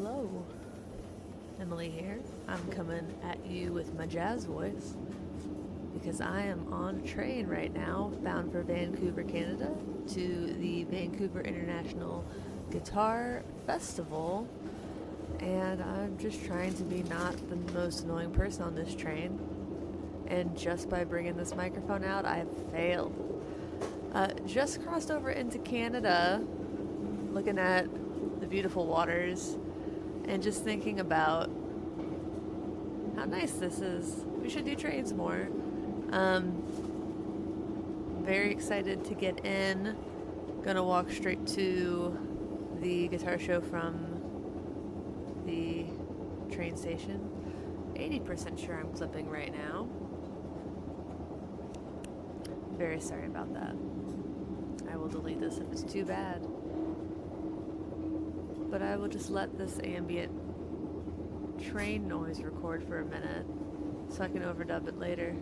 Hello, Emily here. I'm coming at you with my jazz voice because I am on a train right now bound for Vancouver, Canada to the Vancouver International Guitar Festival, and I'm just trying to be not the most annoying person on this train, and just by bringing this microphone out, I've failed. Just crossed over into Canada, looking at the beautiful waters and just thinking about how nice this is. We should do trains more. Very excited to get in. Gonna walk straight to the guitar show from the train station. 80% sure I'm clipping right now. Very sorry about that. I will delete this if it's too bad. But I will just let this ambient train noise record for a minute so I can overdub it later.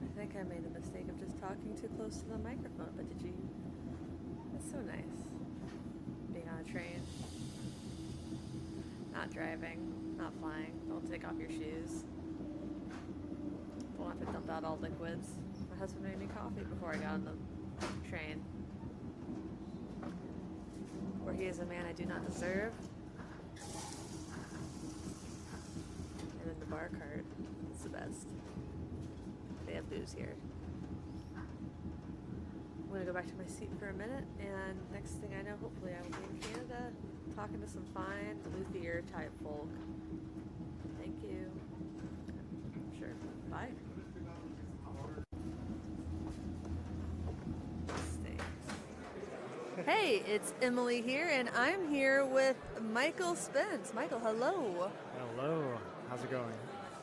I think I made the mistake of just talking too close to the microphone, but did you? That's so nice. Being on a train. Not driving, not flying. Don't take off your shoes. Don't have to dump out all liquids. My husband made me coffee before I got on the train. For he is a man I do not deserve. And then the bar cart. It's the best. They have booze here. I'm going to go back to my seat for a minute, and next thing I know, hopefully I will be in Canada talking to some fine luthier type folk. Thank you. Sure. Bye. Hey, it's Emily here, and I'm here with Michael Spence. Michael, hello. Hello. How's it going?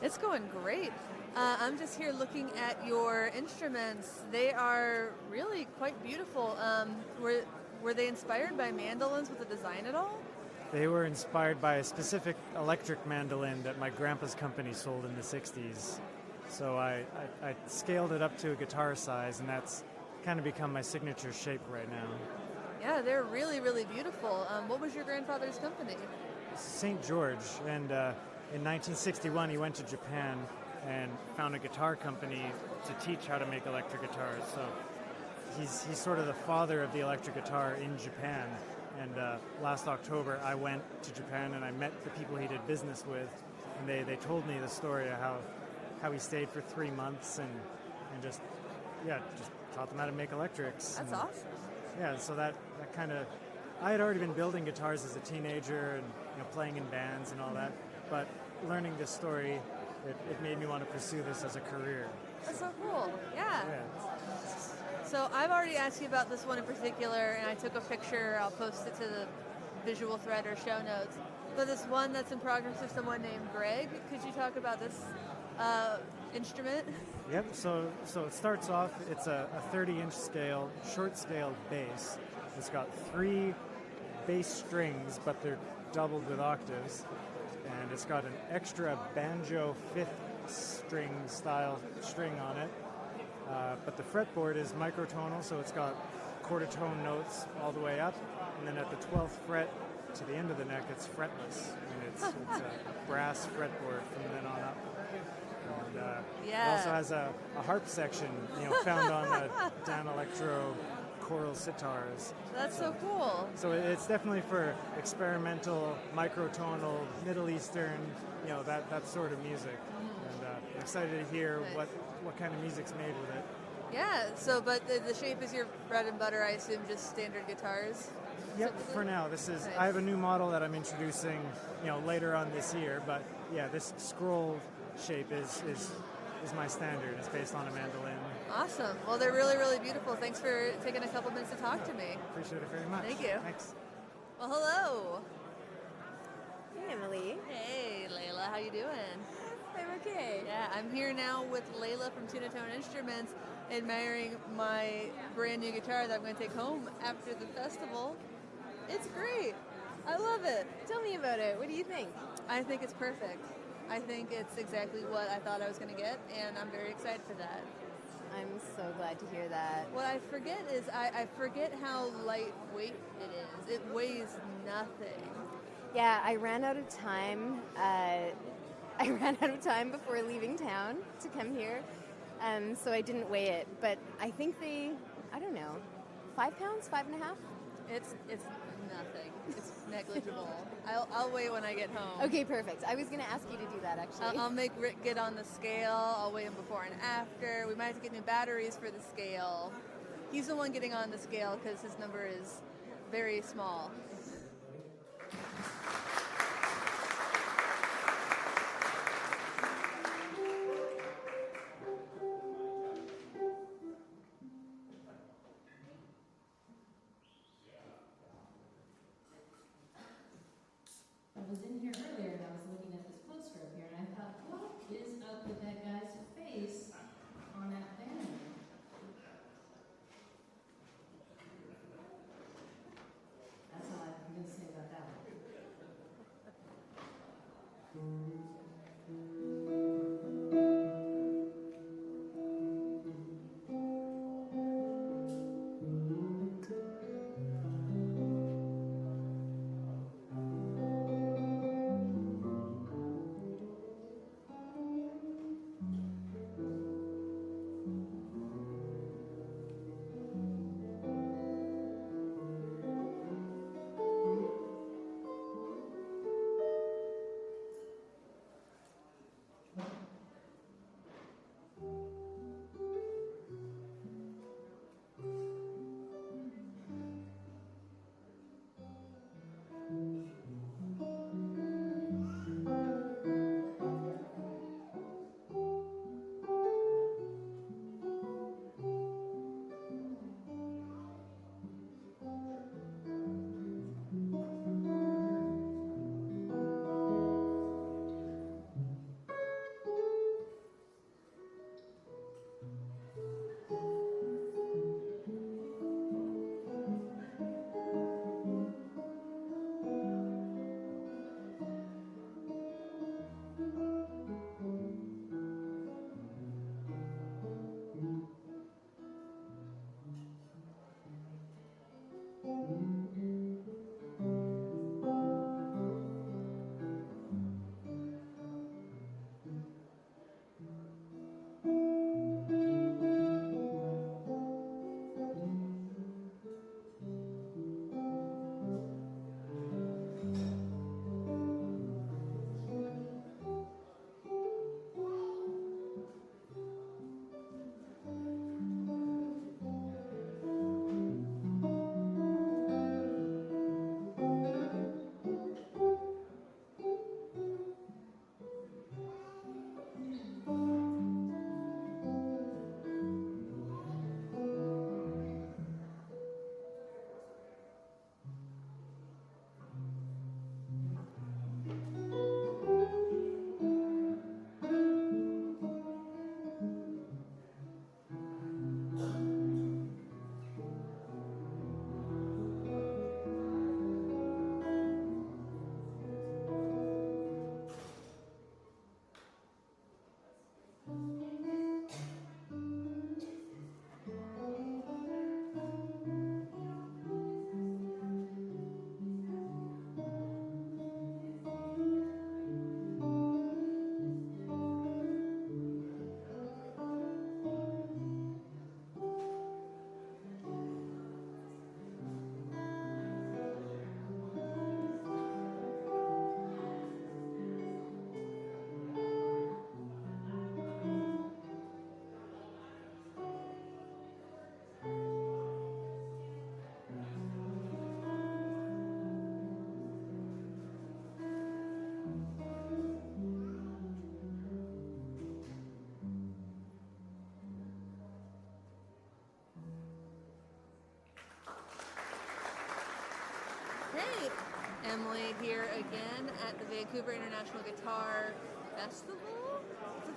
It's going great. I'm just here looking at your instruments. They are really quite beautiful. Were they inspired by mandolins with the design at all? They were inspired by a specific electric mandolin that my grandpa's company sold in the 60s. So I scaled it up to a guitar size, and that's kind of become my signature shape right now. Yeah, they're really, really beautiful. What was your grandfather's company? St. George, and in 1961 he went to Japan and found a guitar company to teach how to make electric guitars. So he's sort of the father of the electric guitar in Japan. And last October I went to Japan and I met the people he did business with, and they told me the story of how he stayed for 3 months and just taught them how to make electrics. That's awesome. Yeah, so that kind of, I had already been building guitars as a teenager and playing in bands and all that, but learning this story, it made me want to pursue this as a career. That's so cool. Yeah. So I've already asked you about this one in particular, and I took a picture. I'll post it to the visual thread or show notes. But this one that's in progress with someone named Greg. Could you talk about this instrument? Yep. So it starts off. It's a 30-inch scale, short-scaled bass. It's got 3 bass strings, but they're doubled with octaves. And it's got an extra banjo 5th string style string on it. But the fretboard is microtonal, so it's got quarter tone notes all the way up. And then at the 12th fret to the end of the neck, it's fretless. And it's a brass fretboard from then on up. And it also has a harp section, found on the Dan Electro choral sitars. That's so cool. So it's definitely for experimental, microtonal, Middle Eastern, that sort of music. And I'm excited to hear what kind of music's made with it. Yeah, so but the shape is your bread and butter, I assume, just standard guitars? Yep, for now. This is nice. I have a new model that I'm introducing, later on this year, but yeah, this scroll shape is my standard. It's based on a mandolin. Awesome. Well, they're really, really beautiful. Thanks for taking a couple minutes to talk to me. Appreciate it very much. Thank you. Thanks. Well, hello. Hey, Emily. Hey, Leila. How you doing? I'm okay. Yeah, I'm here now with Leila from TunaTone Instruments, admiring my brand new guitar that I'm going to take home after the festival. It's great. I love it. Tell me about it. What do you think? I think it's perfect. I think it's exactly what I thought I was going to get, and I'm very excited for that. I'm so glad to hear that. What I forget is I forget how lightweight it is. It weighs nothing. Yeah, I ran out of time. I ran out of time before leaving town to come here, so I didn't weigh it. But I think I don't know, 5 pounds, 5.5? It's nothing. It's negligible. I'll weigh when I get home. Okay, perfect. I was going to ask you to do that, actually. I'll make Rick get on the scale. I'll weigh him before and after. We might have to get new batteries for the scale. He's the one getting on the scale because his number is very small. I was in here earlier and I was looking at this poster up here and I thought, what is up with that guy's face on that banner? That's how I Hey, Emily here again at the Vancouver International Guitar Festival?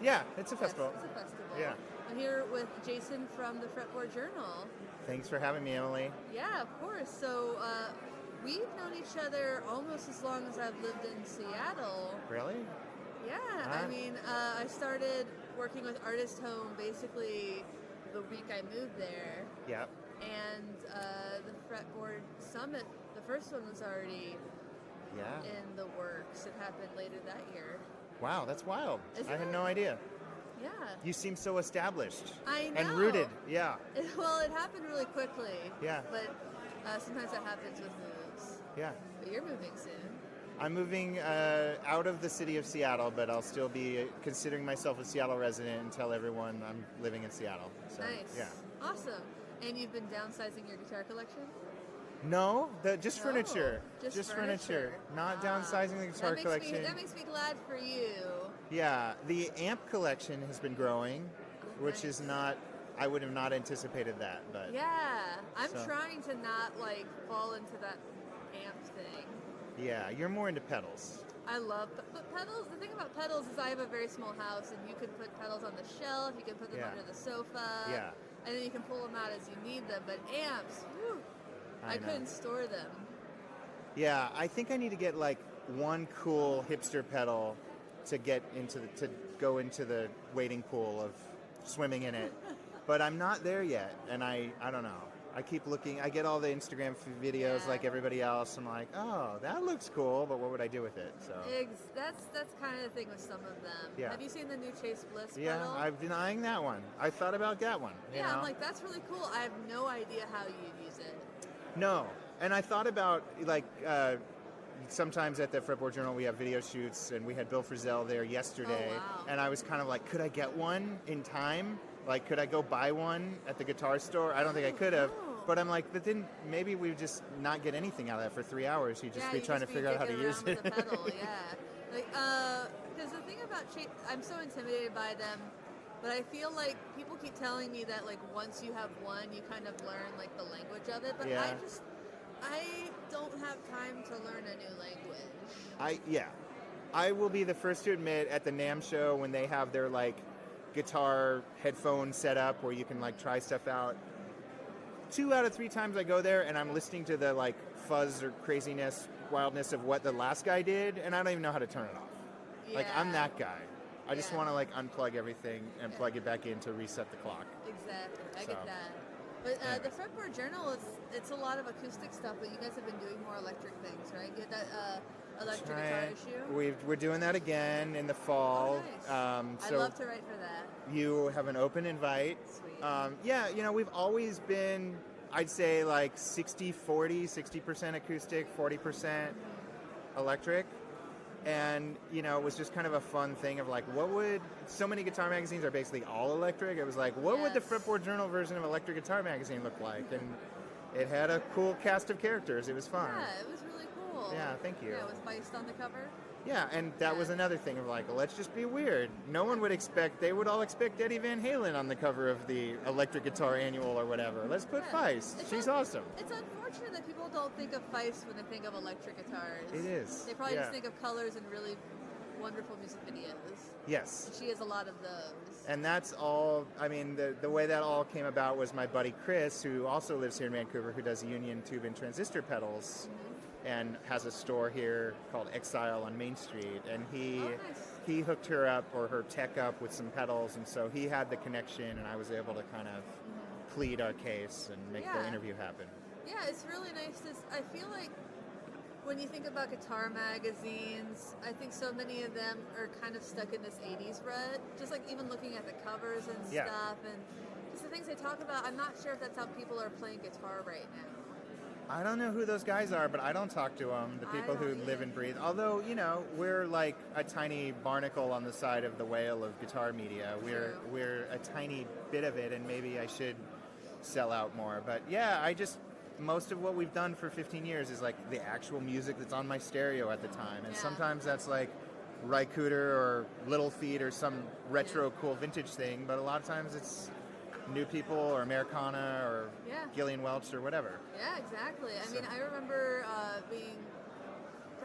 Yeah, it's a festival. Yes, it's a festival. Yeah. I'm here with Jason from the Fretboard Journal. Thanks for having me, Emily. Yeah, of course. So we've known each other almost as long as I've lived in Seattle. Really? Yeah, Huh? I mean, I started working with Artist Home basically the week I moved there. Yep. And the Fretboard Summit, the first one was already Yeah. in the works. It happened later that year. Wow, that's wild. Isn't I had it? no idea. Yeah. You seem so established. I know. And rooted. Yeah. Well, it happened really quickly. Yeah. But sometimes that happens with moves. Yeah. But you're moving soon. I'm moving out of the city of Seattle, but I'll still be considering myself a Seattle resident and tell everyone I'm living in Seattle. So, Nice. Yeah. Awesome. And you've been downsizing your guitar collection? No, just No, furniture. just furniture. furniture. Not Ah. downsizing the guitar collection. That makes me glad for you. Yeah, the amp collection has been growing, which Nice. is not. I would have not anticipated that, but Yeah. I'm So- trying to not like fall into that amp thing. yeah, you're more into pedals. I love, but pedals, the thing about pedals is I have a very small house and you can put pedals on the shelf, you can put them Yeah. under the sofa, Yeah. and then you can pull them out as you need them, but amps, whew, I know. couldn't store them. Yeah, I think I need to get like one cool hipster pedal to get into to go into the wading pool of swimming in it. But I'm not there yet, and I don't know. I keep looking. I get all the Instagram videos Yeah. like everybody else. I'm like, oh, that looks cool, but what would I do with it? So That's kind of the thing with some of them. Yeah. Have you seen the new Chase Bliss yeah, pedal? I'm denying that one. I thought about that one. You Yeah, know? I'm like, that's really cool. I have no idea how you'd use it. No, and I thought about like sometimes at the Fretboard Journal we have video shoots, and we had Bill Frisell there yesterday, Oh, wow. and I was kind of like, could I get one in time? Like, could I go buy one at the guitar store? I don't think I could have, no. but I'm like, but then maybe we would just not get anything out of that for 3 hours. You'd just be trying to figure out how to use With it. the pedal, yeah. Like, because the thing about Chase, I'm so intimidated by them. But I feel like people keep telling me that like once you have one, you kind of learn like the language of it. But Yeah. I don't have time to learn a new language. I will be the first to admit at the NAMM show when they have their like guitar headphone set up where you can like try stuff out. 2 out of 3 times I go there and I'm listening to the like fuzz or craziness, wildness of what the last guy did, and I don't even know how to turn it off. Like I'm Yeah. that guy. I just Yeah. want to like unplug everything and Yeah. plug it back in to reset the clock. Exactly, I So, get that. But anyway. the Fretboard Journal it's a lot of acoustic stuff, but you guys have been doing more electric things, right? You had that electric guitar Trying- issue. We're doing that again in the fall. Oh, nice. So I'd love to write for that. you have an open invite. Sweet. Yeah, you know, we've always been, I'd say like 60-40, 60% acoustic, 40% electric. And, you know, it was just kind of a fun thing of like, what would, so many guitar magazines are basically all electric. It was like, what would the Yes. Fretboard Journal version of Electric Guitar Magazine look like? And it had a cool cast of characters. It was fun. Yeah, it was really cool. Yeah, thank you. Yeah, with Feist on the cover. Yeah, and that was Yeah. another thing of like, let's just be weird. No one would expect, they would all expect Eddie Van Halen on the cover of the Electric Guitar Annual or whatever. Let's put Yeah. Feist. It's She's un- awesome. It's unfortunate that people don't think of Feist when they think of electric guitars. It is, They probably yeah. just think of colors and really wonderful music videos. Yes. She has a lot of those. And that's all, I mean, the way that all came about was my buddy Chris, who also lives here in Vancouver, who does Union Tube and Transistor pedals, and has a store here called Exile on Main Street. And Oh, nice. he hooked her up, or her tech up, with some pedals, and so he had the connection, and I was able to kind of plead our case and make the Yeah. interview happen. Yeah, it's really nice to. I feel like when you think about guitar magazines, I think so many of them are kind of stuck in this 80s rut. Just like even looking at the covers and Yeah. stuff and just the things they talk about. I'm not sure if that's how people are playing guitar right now. I don't know who those guys are, but I don't talk to them, the I people who don't live either. and breathe. Although, you know, we're like a tiny barnacle on the side of the whale of guitar media. True. We're a tiny bit of it, and maybe I should sell out more. But yeah, most of what we've done for 15 years is like the actual music that's on my stereo at the time. And Yeah. sometimes that's like Rycooter or Little Feet or some retro cool vintage thing, but a lot of times it's New People or Americana or Yeah. Gillian Welch or whatever. Yeah, exactly. I So- mean, I remember being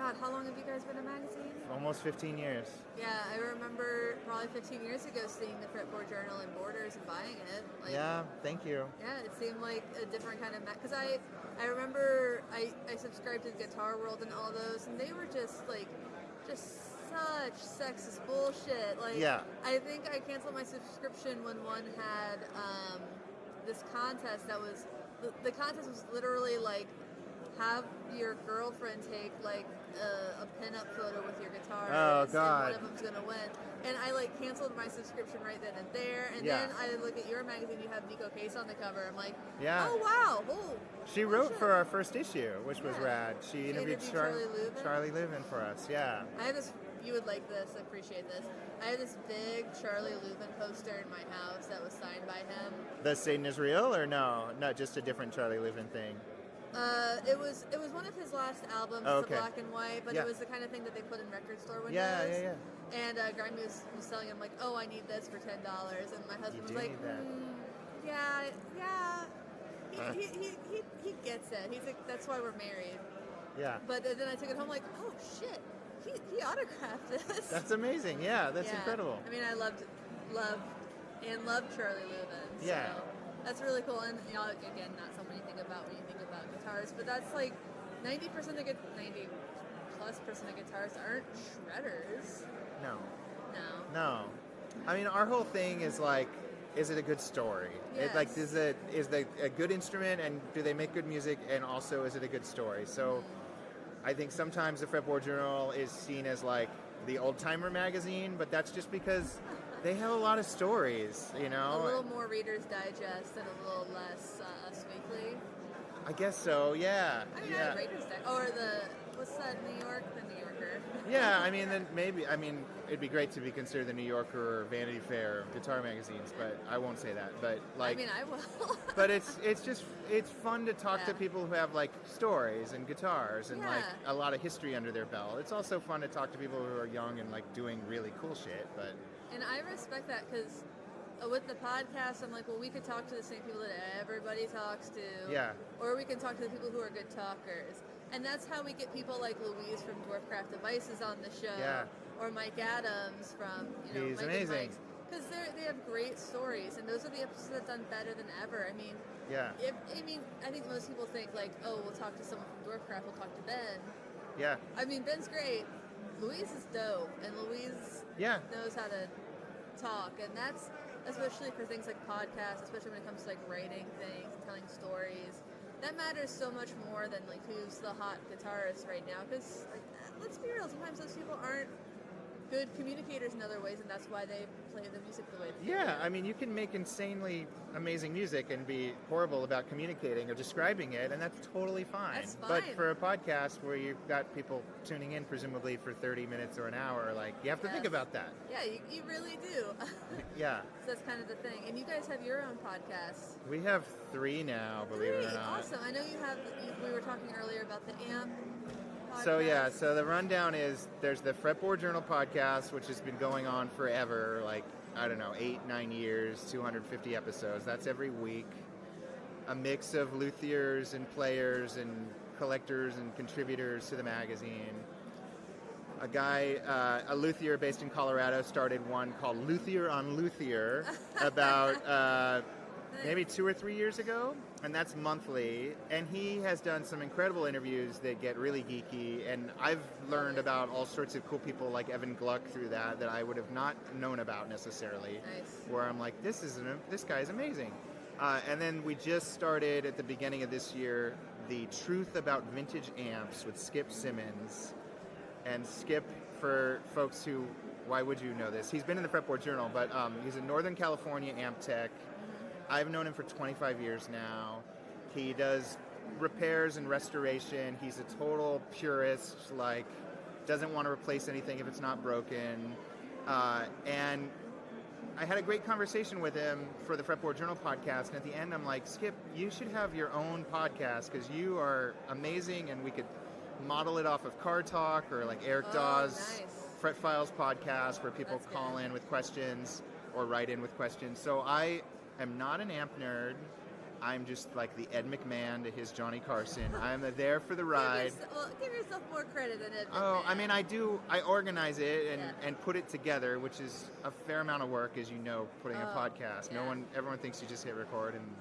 God, how long have you guys been a magazine? Almost 15 years. Yeah, I remember probably 15 years ago seeing the Fretboard Journal in Borders and buying it. Like, Yeah, thank you. Yeah, it seemed like a different kind of because I remember I subscribed to Guitar World and all those, and they were just such sexist bullshit. Like, Yeah. I think I canceled my subscription when one had this contest that was the contest was literally like have your girlfriend take like a pinup photo with your guitar. Oh, and God. one of them's gonna win. And I like canceled my subscription right then and there. And Yeah. then I look at your magazine. You have Nico Case on the cover. I'm like, Yeah. oh wow, She wrote for our first issue, which was Yeah. rad. She interviewed Charlie Lubin? Charlie Lubin for us, yeah. I have this. You would like this. I appreciate this. I have this big Charlie Lubin poster in my house that was signed by him. The Satan is Real, or no? Not just a different Charlie Lubin thing. It was one of his last albums, Oh, the okay. black and white, but Yeah. it was the kind of thing that they put in record store windows. Yeah. And Grimy was selling it. I'm like, oh, I need this for $10, and my husband was do like, need that. yeah. He gets it. He's like, that's why we're married. Yeah. But then I took it home like, oh shit, he autographed this. That's amazing. Yeah, that's incredible. I mean, I loved Charlie Lubin. So Yeah. that's really cool. And you know, again, not something you think about when you think about guitars, but that's like 90% of 90+% of guitars aren't shredders. No. I mean, our whole thing is like, is it a good story? Yes. Is it a good instrument, and do they make good music, and also is it a good story? So I think sometimes the Fretboard Journal is seen as like the old timer magazine, but that's just because they have a lot of stories, you know? A little more Reader's Digest and a little less Us Weekly. I guess so, yeah. I mean, yeah. Reader's Digest. Or what's that, The New Yorker? Yeah, I mean, then maybe, it'd be great to be considered the New Yorker or Vanity Fair of guitar magazines, but I won't say that. But like, I mean, I will. but it's fun to talk to people who have like stories and guitars and like a lot of history under their belt. It's also fun to talk to people who are young and like doing really cool shit. But And I respect that because with the podcast, I'm like, well, we could talk to the same people that everybody talks to. Yeah. Or we can talk to the people who are good talkers. And that's how we get people like Louise from Dwarfcraft Devices on the show. Yeah. Or Mike Adams from, He's Mike amazing. Because they have great stories. And those are the episodes that done better than ever. I mean, yeah. I think most people think like, oh, we'll talk to someone from Dwarfcraft, we'll talk to Ben. Yeah. I mean, Ben's great. Louise is dope. And Louise knows how to talk. And that's especially for things like podcasts, especially when it comes to like writing things, telling stories. That matters so much more than like who's the hot guitarist right now. Because like, let's be real, sometimes those people aren't good communicators in other ways, and that's why they play the music the way they do. Yeah, I mean, you can make insanely amazing music and be horrible about communicating or describing it, and that's totally fine. That's fine. But for a podcast where you've got people tuning in, presumably for 30 minutes or an hour, like, you have to think about that. Yeah, you really do. Yeah. So that's kind of the thing. And you guys have your own podcast. We have 3 now, believe it or not. Awesome. I know we were talking earlier about the AMP podcast. So the rundown is there's the Fretboard Journal podcast, which has been going on forever, like, I don't know, 8-9 years, 250 episodes. That's every week. A mix of luthiers and players and collectors and contributors to the magazine. A luthier based in Colorado started one called Luthier on Luthier about maybe 2 or 3 years ago, and that's monthly. And he has done some incredible interviews that get really geeky, and I've learned about all sorts of cool people like Evan Gluck through that I would have not known about necessarily. Nice. Where I'm like, this guy's amazing. And then we just started at the beginning of this year the Truth About Vintage Amps with Skip Simmons. And Skip, for folks who, why would you know this? He's been in the Fretboard Journal, but he's a Northern California amp tech. I've known him for 25 years now. He does repairs and restoration. He's a total purist, like, doesn't want to replace anything if it's not broken. And I had a great conversation with him for the Fretboard Journal podcast, and at the end I'm like, Skip, you should have your own podcast because you are amazing, and we could model it off of Car Talk or like Eric Dawes' nice. Fret Files podcast where people call in with questions or write in with questions. So I am not an amp nerd. I'm just like the Ed McMahon to his Johnny Carson. I'm there for the ride. Give yourself more credit than Ed Oh, I McMahon. mean, I organize it Yeah. and put it together, which is a fair amount of work, as you know, putting a podcast. yeah. Everyone thinks you just hit record and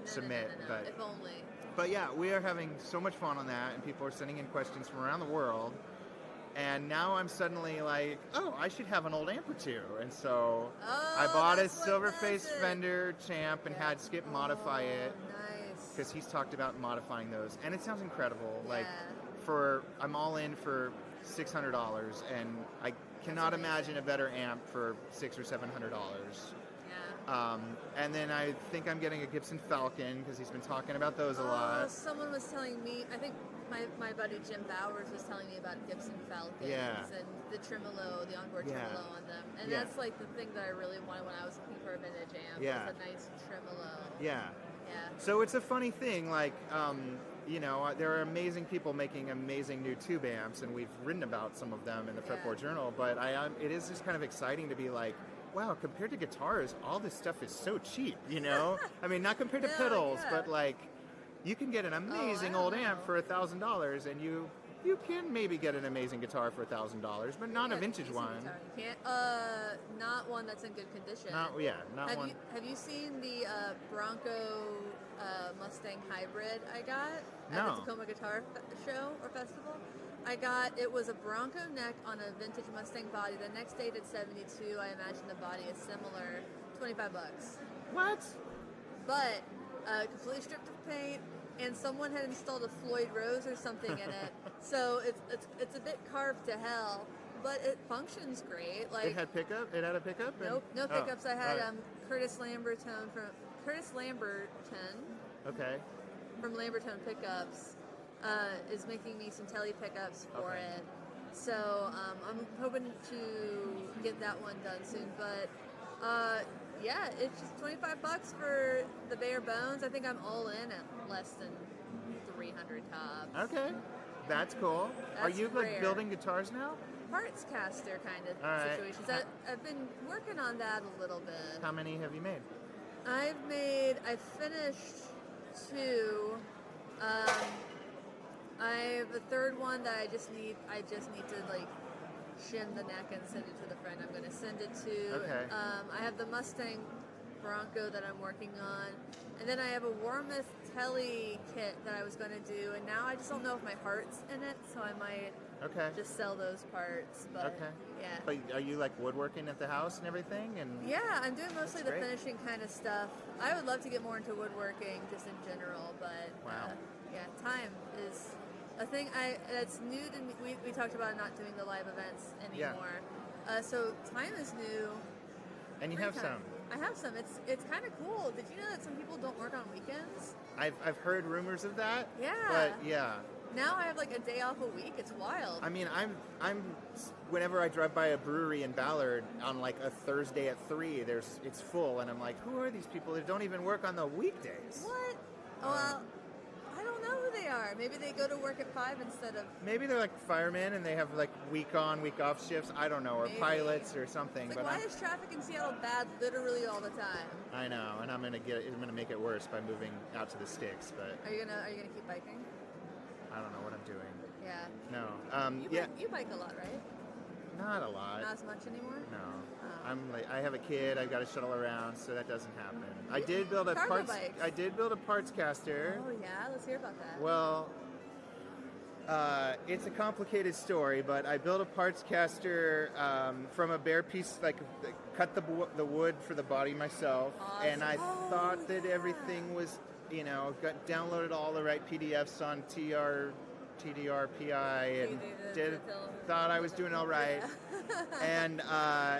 submit, No. but If only. But yeah, we are having so much fun on that, and people are sending in questions from around the world. And now I'm suddenly like, oh, I should have an old amp or two. And so I bought a that's what silver does face it. Fender Champ and had Skip modify it Nice. because he's talked about modifying those, and it sounds incredible. Yeah. Like, I'm all in for $600, and I cannot amazing. imagine a better amp for $600 or $700. Yeah. And then I think I'm getting a Gibson Falcon because he's been talking about those a lot. Someone was telling me, I think my buddy Jim Bowers was telling me about Gibson Falcons Yeah. and the tremolo, the onboard Yeah. tremolo on them. And Yeah. that's like the thing that I really wanted when I was looking for a vintage amp. Yeah. Was a nice tremolo. Yeah. Yeah. So it's a funny thing, like, there are amazing people making amazing new tube amps, and we've written about some of them in the Yeah. Fretboard Journal, but it is just kind of exciting to be like, wow, compared to guitars, all this stuff is so cheap, I mean, not compared to Yeah, pedals, yeah. but like, you can get an amazing old amp for $1,000, and you can maybe get an amazing guitar for $1,000, but not a Yeah, vintage decent one. guitar. You can't. Not one that's in good condition. Not one. Have you seen the Bronco Mustang hybrid I got at No. the Tacoma Guitar Show or Festival? It was a Bronco neck on a vintage Mustang body. The next dated 72. I imagine the body is similar. $25. What? But completely stripped of paint, and someone had installed a Floyd Rose or something in it. So it's a bit carved to hell, but it functions great. Like It had pickup? It had a pickup? nope, no Oh, pickups. I had alright. Curtis Lamberton Okay. from Lamberton Pickups is making me some telly pickups for Okay. it. So I'm hoping to get that one done soon. But yeah, it's just $25 for the bare bones. I think I'm all in at less than 300 tops. Okay. That's cool. Are That's you like rare. building guitars now? Parts caster kind of All right. situations. I've been working on that a little bit. How many have you made? I've finished 2. I have a third one that I just need to like shim the neck and send it to the friend I'm going to send it to. Okay. I have the Mustang Bronco that I'm working on, and then I have a Warmouth Telly kit that I was going to do, and now I just don't know if my heart's in it, so I might Okay. just sell those parts. But Okay. yeah. But are you like woodworking at the house and everything? And Yeah, I'm doing mostly the That's great. finishing kind of stuff. I would love to get more into woodworking just in general, but Wow. yeah, time is a thing. It's new to me. We talked about not doing the live events Yeah. anymore. So time is new. And you Free have time. some. I have some. It's kind of cool. Did you know that some people don't work on weekends? I've heard rumors of that. Yeah. But yeah. Now I have like a day off a week. It's wild. I mean, I'm whenever I drive by a brewery in Ballard on like a Thursday at 3, it's full, and I'm like, who are these people that don't even work on the weekdays? What? Well, I don't know who they are. Maybe they go to work at 5 instead of. Maybe they're like firemen and they have like week on, week off shifts. I don't know, or Maybe. pilots or something. It's like, but why is traffic in Seattle bad literally all the time? I know, and I'm gonna make it worse by moving out to the sticks. But Are you gonna keep biking? I don't know what I'm doing. Yeah. No. You Yeah, bike, you bike a lot, right? not a lot. Not as much anymore. No. Oh. I have a kid. I've got to shuttle around, so that doesn't happen. I did build a Cargo parts. bikes. I did build a parts caster. Oh yeah, let's hear about that. Well, it's a complicated story, but I built a parts caster from a bare piece, like cut the wood for the body myself, and I Awesome. thought that Yeah. everything was, downloaded all the right PDFs on TDRPI, and thought I was doing all right, and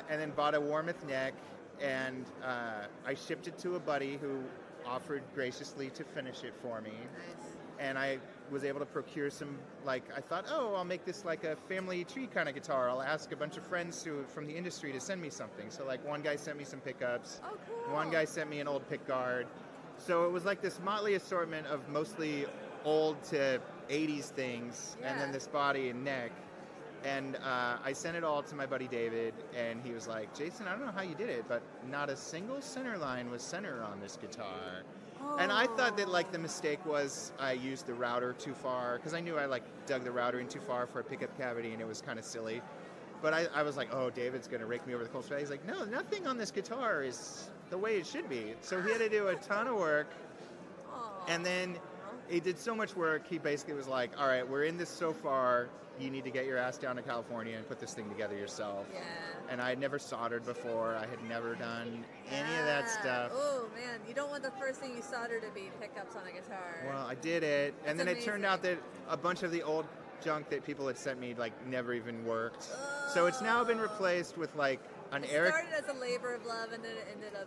then bought a Warmouth neck, and I shipped it to a buddy who offered graciously to finish it for me. Nice. And I was able to procure some, I thought, I'll make this like a family tree kind of guitar. I'll ask a bunch of friends from the industry to send me something. So one guy sent me some pickups. Oh, cool. One guy sent me an old pick guard. So it was like this motley assortment of mostly old to 80s things, and then Yeah. this body and neck. And I sent it all to my buddy David, and he was like, Jason, I don't know how you did it, but not a single center line was center on this guitar. And I thought that like the mistake was I used the router too far because I knew I like dug the router in too far for a pickup cavity and it was kind of silly. But I was like, oh, David's going to rake me over the coals. He's like, no, nothing on this guitar is the way it should be. So he had to do a ton of work. And then he did so much work, he basically was like, all right, we're in this so far. You need to get your ass down to California and put this thing together yourself. Yeah. And I had never soldered before. I had never done any of that stuff. Oh, man. You don't want the first thing you solder to be pickups on a guitar. Well, I did it. And That's then it turned out that a bunch of the old junk that people had sent me like never even worked. So it's now been replaced with like an It Eric. started as a labor of love and then it ended up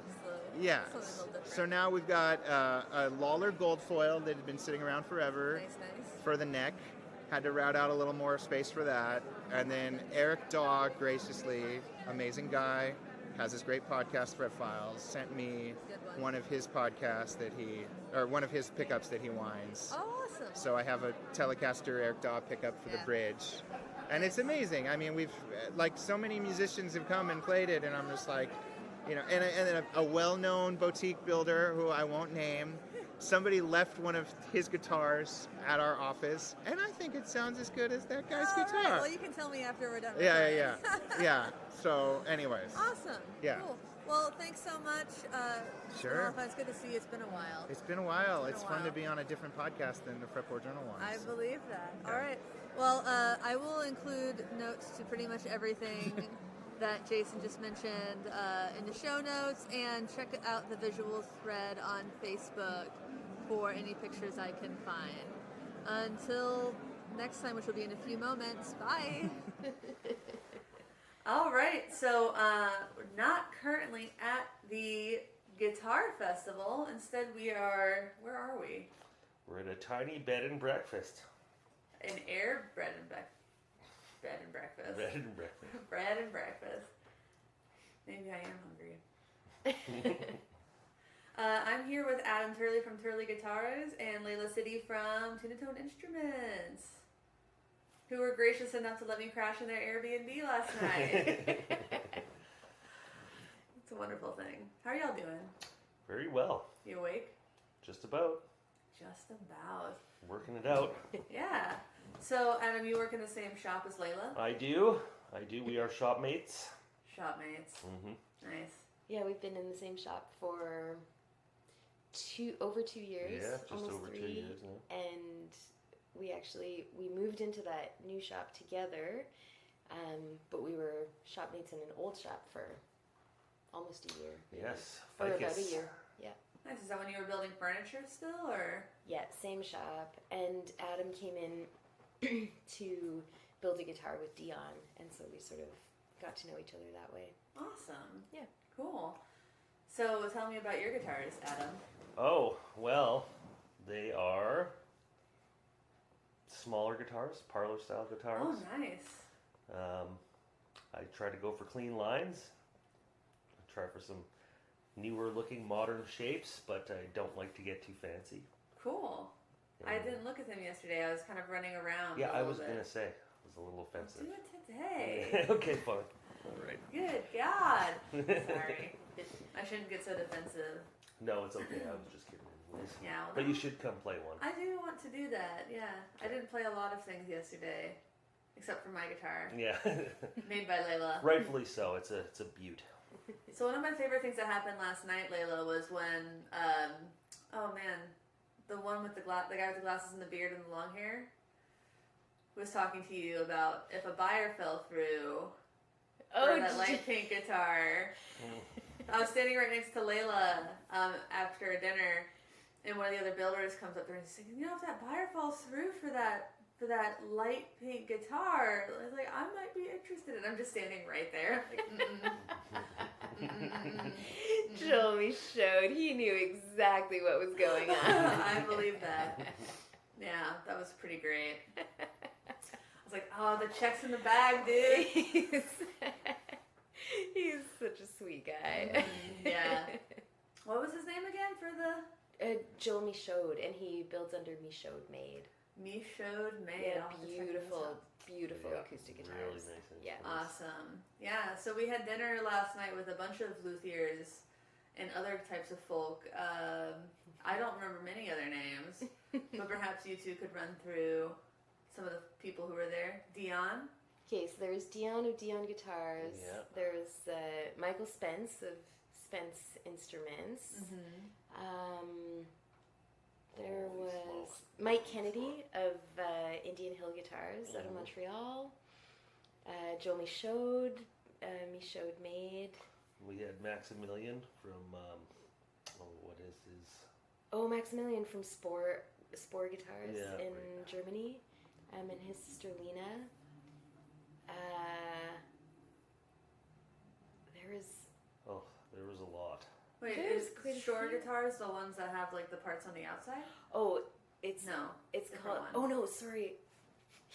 Yeah. something a little different. So now we've got a Lawler gold foil that had been sitting around forever Nice. for the neck. Had to route out a little more space for that. And then Eric Daw, graciously, amazing guy, has this great podcast, Fret Files, sent me Good one. one of his podcasts one of his pickups that he winds. Oh, awesome. So I have a Telecaster Eric Daw pickup for the Yeah. bridge. And it's amazing. I mean, we've, like, so many musicians have come and played it, and I'm just like, you know, and then a well-known boutique builder who I won't name, somebody left one of his guitars at our office, and I think it sounds as good as that guy's All guitar. right. Well, you can tell me after we're done. Yeah. So, anyways. Awesome. Yeah. Cool. Well, thanks so much. Sure. Well, it's good to see you. It's been a while. It's been a while. It's It's been a fun to while. be on a different podcast than the Fretboard Journal one. I believe that. Yeah. All right. Well, I will include notes to pretty much everything that Jason just mentioned in the show notes, and check out the visual thread on Facebook for any pictures I can find. Until next time, which will be in a few moments. Bye. All right. So we're not currently at the Guitar Festival. Instead, we are. Where are we? We're at a tiny bed and breakfast. An bed and breakfast. Bed and breakfast. Bread and breakfast. Maybe I am hungry. I'm here with Adam Turley from Turley Guitars and Leila Sidi from TunaTone Instruments, who were gracious enough to let me crash in their Airbnb last night. It's a wonderful thing. How are y'all doing? Very well. You awake? Just about. Just about. Working it out. Yeah. So, Adam, you work in the same shop as Leila? I do. We are shopmates. Shopmates. Mm-hmm. Nice. Yeah, we've been in the same shop for over 2 years. Yeah, just almost over 3, 2 years now. And we moved into that new shop together, but we were shopmates in an old shop for almost a year. Yes. Or about Ficus. a year. Yeah. Nice. Is that when you were building furniture still, or? Yeah, same shop. And Adam came in to build a guitar with Dion, and so we sort of got to know each other that way. Awesome. Yeah. Cool. So tell me about your guitars, Adam. Oh, well, they are smaller guitars, parlor style guitars. Oh, nice. I try to go for clean lines. I try for some newer looking modern shapes, but I don't like to get too fancy. Cool. I didn't look at them yesterday. I was kind of running around. Yeah, a I little was bit. going to say, it was a little offensive. Do it today. Okay, fine. All right. Good God. Sorry. I shouldn't get so defensive. No, it's okay. I was just kidding anyways. Yeah. Well, But you should come play one. I do want to do that. Yeah. I didn't play a lot of things yesterday, except for my guitar, Yeah. made by Leila. Rightfully so. It's a beaut. So one of my favorite things that happened last night, Leila, was when, oh man, the one with the guy with the glasses and the beard and the long hair was talking to you about if a buyer fell through for that light pink guitar. I was standing right next to Leila after dinner, and one of the other builders comes up there and says, you know, if that buyer falls through for that light pink guitar, I was like, I might be interested. And I'm just standing right there. Like, Joey showed he knew exactly what was going on. I believe that. Yeah, that was pretty great. I was like, oh, the check's in the bag, dude. He's such a sweet guy. Yeah. What was his name again for the? Joel Michaud, and he builds under Michaud-made. Michaud-made. Yeah, I'll have to check this beautiful Yeah, acoustic guitars. really nice. Yeah. Awesome. Yeah, so we had dinner last night with a bunch of luthiers and other types of folk. I don't remember many other names, but perhaps you two could run through some of the people who were there. Dion. Okay, so there's Dion of Dion Guitars. Yeah. There's Michael Spence of Spence Instruments. There was Mike Kennedy of Indian Hill Guitars out of Montreal. Joe Michaud, Michaud-made. We had Maximilian from, what is his? Oh, Maximilian from Spore Guitars Yeah, in right. Germany. And his sister Lena. There was a lot. Wait, There's is quite a Shore few. guitars the ones that have like the parts on the outside? Oh, it's No, it's different called. ones. Oh no, sorry.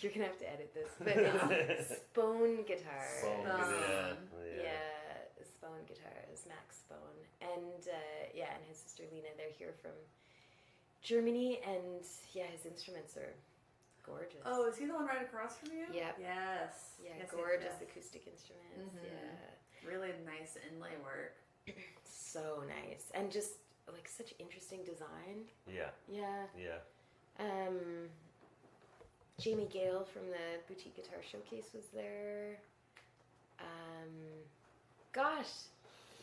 You're gonna have to edit this, but it's Spone Guitars. Spone, Yeah, Spone Guitars, Max Spone, and and his sister Lena. They're here from Germany, and his instruments are gorgeous. Oh, is he the one right across from you? Yep. Yes. yeah, Yes, gorgeous yes. acoustic instruments. Mhm. Yeah, Really nice inlay work. so nice, and just like such interesting design. Yeah. Yeah. Yeah. Jamie Gale from the Boutique Guitar Showcase was there. Gosh,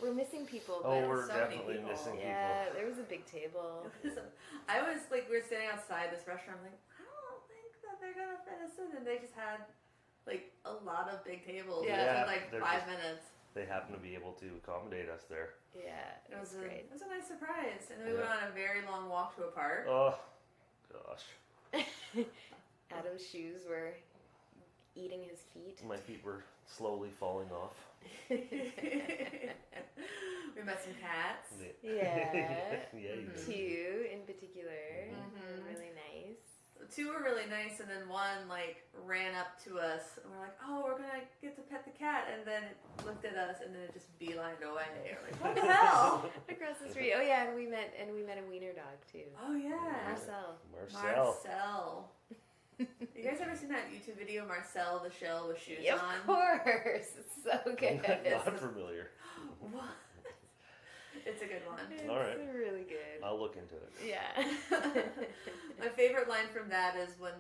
we're missing people. Oh, but we're so many definitely people. missing yeah, there was a big table. I was like, we were standing outside this restaurant. I'm like, I don't think that they're gonna fit us in, and they just had like a lot of big tables. Yeah. in like they're 5 just- minutes. They happen to be able to accommodate us there. Yeah, it was great. It was a nice surprise, and then we Yeah. went on a very long walk to a park. Oh, gosh. Adam's shoes were eating his feet. My feet were slowly falling off. We met some cats. Yeah, Yeah, you did. two in particular, Mhm. really nice. Two were really nice, and then one like ran up to us, and we're like, "Oh, we're gonna get to pet the cat," and then it looked at us, and then it just beelined away. We're like, "What the hell?" Across the street. Oh yeah, and we met a wiener dog too. Oh yeah, Marcelle. Marcelle. You guys ever seen that YouTube video, Marcelle the shell with shoes Yeah, on? of course, it's so good. Not familiar. What? It's a good one. It's All right. really good. I'll look into it. Yeah. My favorite line from that is when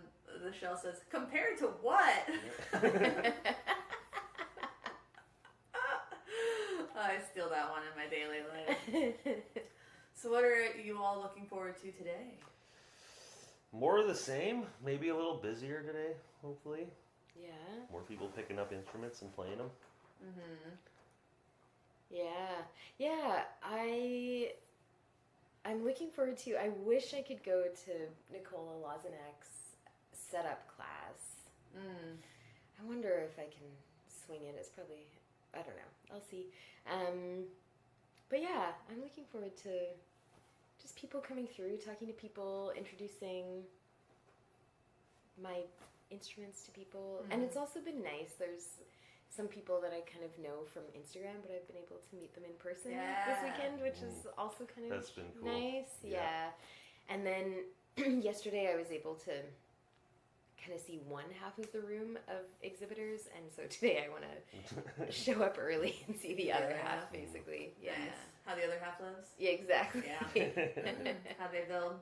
the shell says, "Compared to what?" I steal that one in my daily life. So what are you all looking forward to today? More of the same. Maybe a little busier today, hopefully. Yeah. More people picking up instruments and playing them. Mm-hmm. Yeah. I'm looking forward to. I wish I could go to Nicola Lozinek's setup class. I wonder if I can swing it. It's probably, I don't know. I'll see. But yeah, I'm looking forward to just people coming through, talking to people, introducing my instruments to people. And it's also been nice. There's some people that I kind of know from Instagram, but I've been able to meet them in person this weekend, which is also kind of That's been cool. nice. Yeah. And then yesterday I was able to kind of see one half of the room of exhibitors, and so today I want to show up early and see the other half, basically. Yeah. Nice. How the other half lives? Yeah, exactly. Yeah. How they build.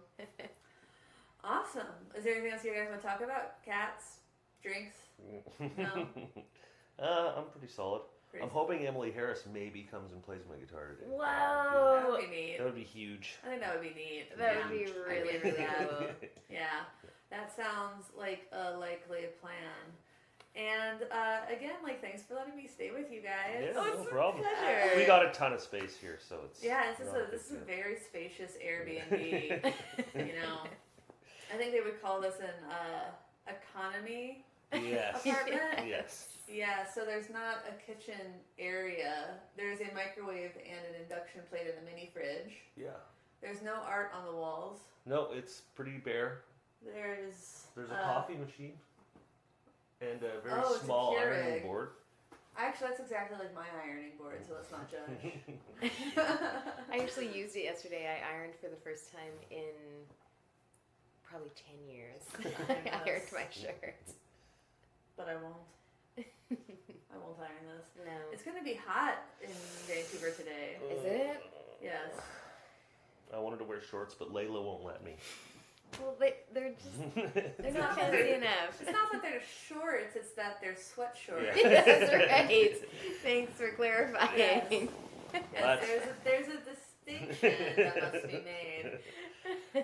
Awesome. Is there anything else you guys want to talk about? Cats? Drinks? No? I'm pretty solid. Pretty I'm hoping Emily Harris maybe comes and plays my guitar today. Whoa! That would be neat. That would be huge. I think that would be neat. That Yeah. would be I'd really, get into really that. cool. Yeah. That sounds like a likely plan. And again, like, thanks for letting me stay with you guys. Yeah, Oh, no it's a problem. pleasure. We got a ton of space here, so it's Yeah, this is not a big deal. very spacious Airbnb. You know, I think they would call this an economy Yes. apartment. Yes. Yeah, so there's not a kitchen area. There's a microwave and an induction plate and a mini fridge. Yeah. There's no art on the walls. No, it's pretty bare. There's There's a coffee machine and a very Oh, it's a small Keurig. ironing board. Actually, that's exactly like my ironing board, so let's not judge. I actually used it yesterday. I ironed for the first time in probably 10 years. I ironed my shirt. But I won't. I won't iron this. No. It's gonna be hot in Vancouver today. Is it? Yes. I wanted to wear shorts, but Leila won't let me. Well, they're just, they're not fancy enough. It's not that they're shorts, it's that they're sweat shorts. Yeah. That's right. Thanks for clarifying. Yes, there's a distinction that must be made.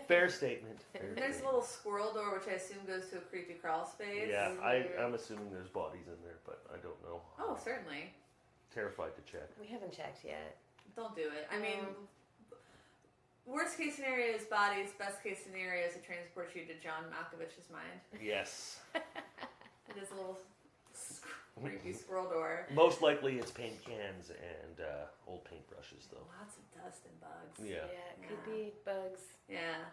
Fair statement. And there's a little squirrel door, which I assume goes to a creepy crawl space. Yeah, I'm assuming there's bodies in there, but I don't know. Oh, certainly. Terrified to check. We haven't checked yet. Don't do it. I mean, worst case scenario is bodies. Best case scenario is to transport you to John Malkovich's mind. Yes. It is a little creepy squirrel door. Most likely it's paint cans and old paintbrushes, though. Lots of dust and bugs. Yeah. Yeah, it could be bugs. Yeah.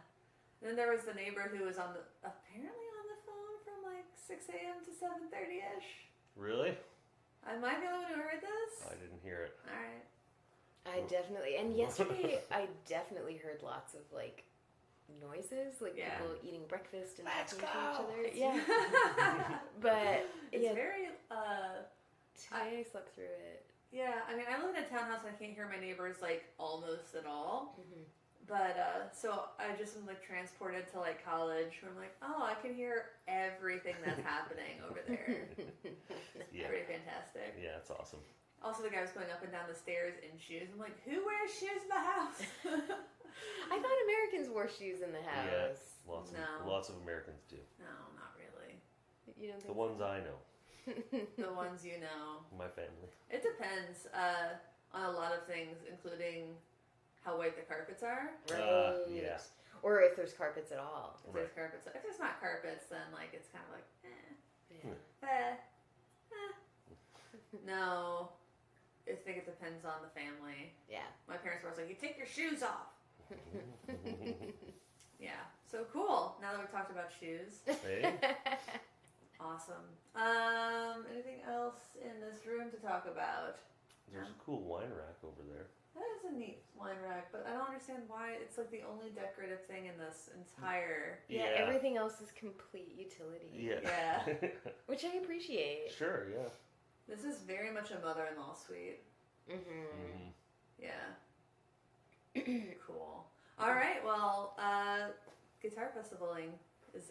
And then there was the neighbor who was apparently on the phone from like 6 a.m. to 7:30ish. Really? Am I the only one who heard this? I didn't hear it. All right. And yesterday I definitely heard lots of like noises, like Yeah. people eating breakfast and Let's talking to each go. other. Yeah. But It's yeah, very today I slept through it. yeah. I mean, I live in a townhouse and I can't hear my neighbors like almost at all. Mm-hmm. But so I just am like transported to like college where I'm like, oh, I can hear everything that's happening over there. Yeah. Pretty fantastic. Yeah, it's awesome. Also, the guy was going up and down the stairs in shoes. I'm like, who wears shoes in the house? I thought Americans wore shoes in the Yeah. house. Lots of Americans do. No, not really. You don't think The ones I know. The ones you know. My family. It depends on a lot of things, including how white the carpets are. Right. Yeah. Or if there's carpets at all. If there's carpets, if there's not carpets, then like it's kind of like, Yeah. No, I think it depends on the family. Yeah. My parents were always like, you take your shoes off. Yeah. So cool. Now that we've talked about shoes. Hey? Awesome. Anything else in this room to talk about? There's a cool wine rack over there. That is a neat wine rack, but I don't understand why it's like the only decorative thing in this entire. Yeah, everything else is complete utility. Yeah. Yeah. Which I appreciate. Sure, yeah. This is very much a mother-in-law suite. Mm-hmm. Yeah. Cool. All right. Well, guitar festivaling is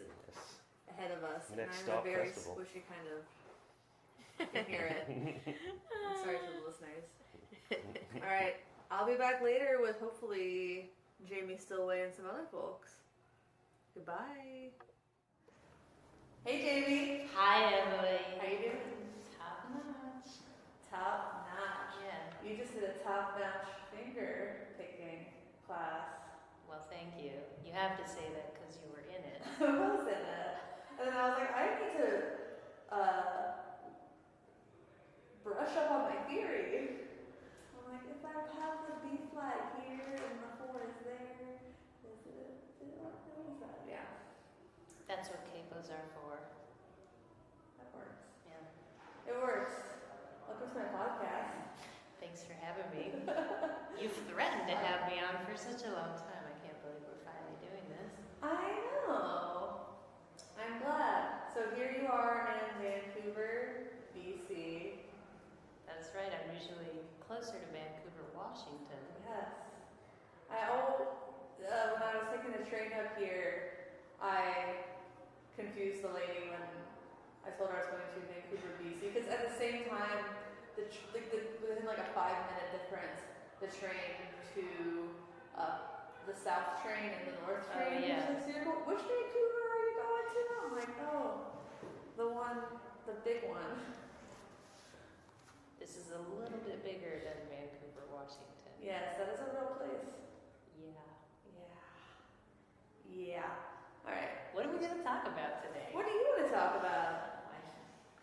ahead of us, Next and I'm stop a very festival. squishy kind of. You can hear it. I'm sorry for the listeners. All right. I'll be back later with hopefully Jamie Stillway and some other folks. Goodbye. Hey, Jamie. Hi, Emily. How you doing? Top notch. Top notch. Yeah. You just did a top notch finger picking class. Well, thank you. You have to say that because you were in it. I was in it. And then I was like, I need to brush up on my theory. I'm like, if I have the B flat here and the 4 is there, is it what is that? Yeah, That's what capos are for. that works. Yeah. It works. Welcome to my podcast. Thanks for having me. You've threatened to have me on for such a long time. I can't believe we're finally doing this. I know. I'm glad. So here you are in Vancouver, BC. That's right. I'm usually closer to Vancouver, Washington. Yes. When I was taking the train up here, I confused the lady when I told her I was going to Vancouver, BC, because at the same time, within like a 5-minute difference, the train to the south train and the north Oh, train. yeah. So you're going, which Vancouver are you going to? I'm like, oh, the big one. This is a little bit bigger than Vancouver, Washington. Yes, that is a real place. Yeah. Yeah. All right. What are we going to talk about today? What do you want to talk about?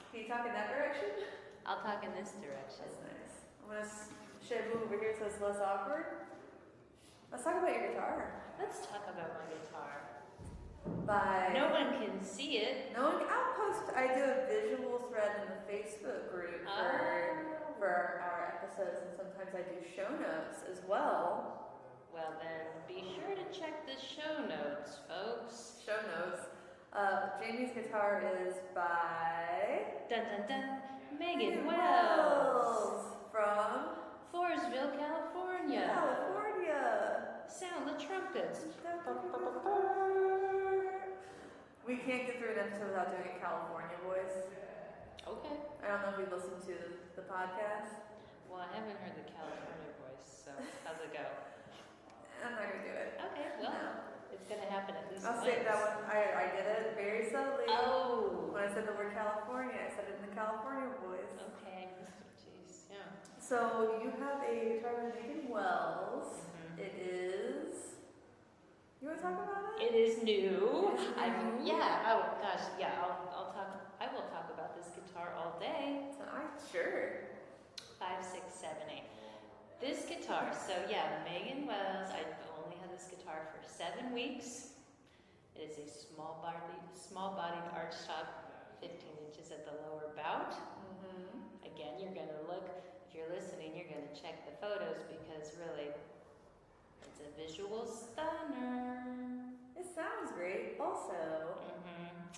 Can you talk in that direction? I'll talk in this direction. That's nice. I'm gonna move over here so it's less awkward. Let's talk about your guitar. Let's talk about my guitar. Bye. No one can see it. I do a visual thread in the Facebook group for our episodes, and sometimes I do show notes as well. Well then, be sure to check the show notes, folks. Show notes. Jamie's guitar is by Dun dun dun. Maegen Wells. from Forestville, California. California. sound the trumpets. We can't get through an episode without doing a California voice. Okay. I don't know if you've listened to the podcast. Well, I haven't heard the California voice, so how's it go? I'm not gonna do it. Okay, well, No. it's gonna happen at least I'll once. say that one. I did it very subtly. Oh. When I said the word California, I said it in the California voice. Okay. Jeez. Yeah. So you have a guitar by Maegen Wells. Mhm. It is. You want to talk about it? It is new. It is new? Yeah. Oh gosh. Yeah. I'll talk. I will talk about this guitar all day. So sure. 5, 6, 7, 8. This guitar. So yeah, Maegen Wells. I've only had this guitar for 7 weeks. It is a small-bodied arch top, 15 inches at the lower bout. Mm-hmm. Again, you're gonna look. If you're listening, you're gonna check the photos because really, it's a visual stunner. It sounds great. Also.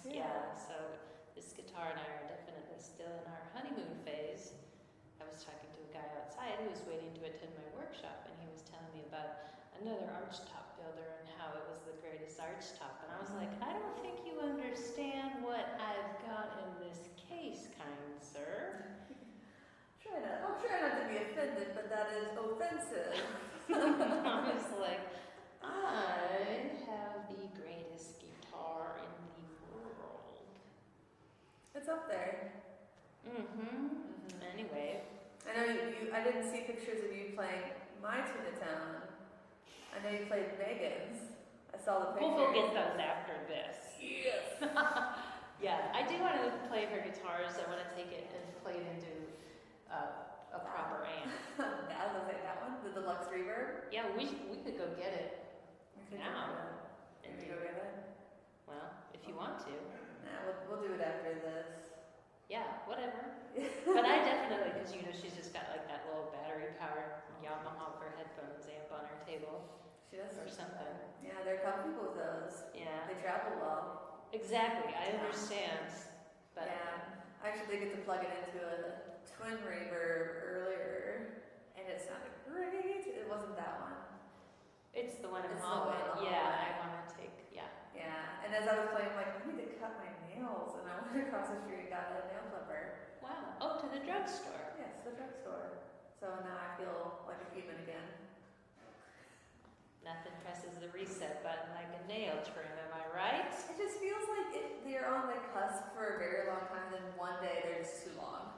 Yeah. So this guitar and I are definitely still in our honeymoon phase. I was talking to a guy outside who was waiting to attend my workshop, and he was telling me about another arch top builder and how it was the greatest arch top. And I was like, I don't think you understand what I've got in this case, kind sir. I'll try not to be offended, but that is offensive. I was like, I have the greatest guitar in the world. It's up there. Anyway. I know I didn't see pictures of you playing my TunaTone. I know you played Megan's. I saw the pictures. We'll get those after this. Yes. Yeah, I do want to play her guitars. I want to take it and play it into a proper amp. I was like that one, the deluxe reverb. Yeah, we could go get it now. Can we go get it? Well, if you want to. Nah, we'll do it after this. Yeah, whatever. But I definitely, because she's just got like that little battery-powered Yamaha for headphones amp on her table. She does. Or something. Yeah, they're comfortable with those. Yeah. They travel well. Exactly, I understand. But yeah, I actually did get to plug it into a twin reverb earlier, and it sounded great. It wasn't that one. it's the one in It's the hallway. one in the Yeah, hallway. I want to take. Yeah. Yeah, and as I was playing, I'm like, I need to cut my nails, and I went across the street and got a nail clipper. Wow. Oh, to the drugstore. Yes, the drugstore. So now I feel like a human again. Nothing presses the reset button like a nail trim, am I right? It just feels like they're on the cusp for a very long time, and then one day they're just too long.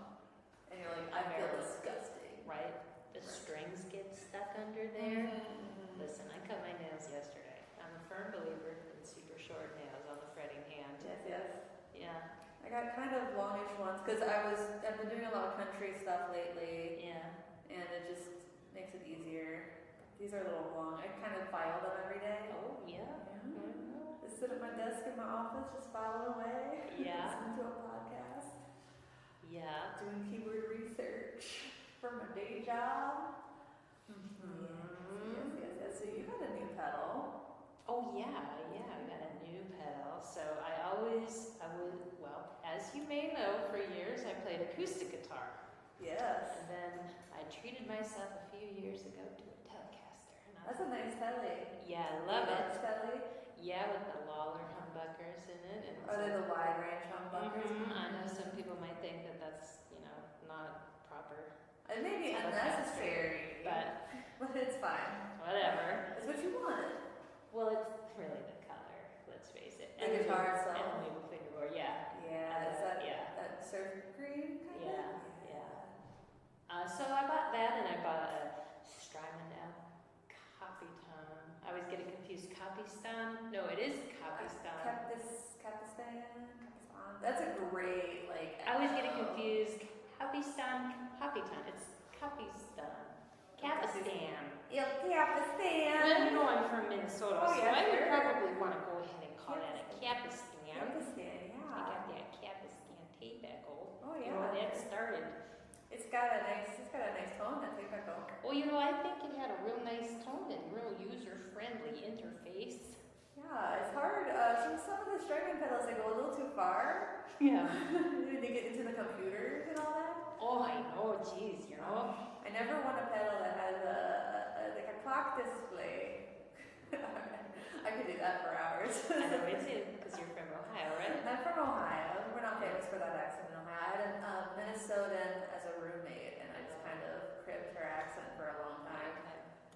And you're like, I feel disgusting. Right? The strings get stuck under there. Listen, I cut my nails yesterday. I'm a firm believer in super short nails on the fretting hand. Yes, yes. Yeah. I got kind of longish ones because I've been doing a lot of country stuff lately, Yeah. and it just makes it easier. These are a little long. I kind of file them every day. Oh, yeah. Just sit at my desk in my office, just filing away. Yeah. Listen to a podcast. Yeah. Doing keyword research for my day job. Yes. So you got a new pedal. Oh, yeah. I got a new pedal. So well, as you may know, for years I played acoustic guitar. Yes. And then I treated myself a few years ago to a Telecaster. And That's a nice telly. Yeah, I love it. Telly. Yeah, with the Lawler humbuckers in it. And Are they the wide range humbuckers? I know some people might think that that's, not proper. It may be unnecessary, But it's fine. whatever. It's what you want. Well, it's really the color, let's face it. The guitar itself. And the new fingerboard, yeah. Yeah, is that Yeah. that surf green kind of? Yeah. So I bought that, and I bought a Strymon Capistan. I always get it confused. Capistan? No, it is Capistan. Capistan. That's a great I always get it confused. Capistan. It's Capistan. Capistan. Yep, Capistan. Well, I'm from Minnesota, Oh, so yeah, I would sure. probably want to go ahead and call that a Capistan. Capistan, I yeah. got that Capistan tobacco. Oh, You know, when yeah. that started. It's got a nice tone, that tobacco. Well, I think it had a real nice tone and real user-friendly interface. Yeah, it's hard. Some of the Strymon pedals, they go a little too far. Yeah. They get into the computers and all that. Oh, I know. Geez, I never want a pedal that has a clock display. words. I know me too, because you're from Ohio, right? I'm from Ohio. We're not famous for that accent in Ohio. I had a Minnesotan as a roommate, and I just kind of cribbed her accent for a long time.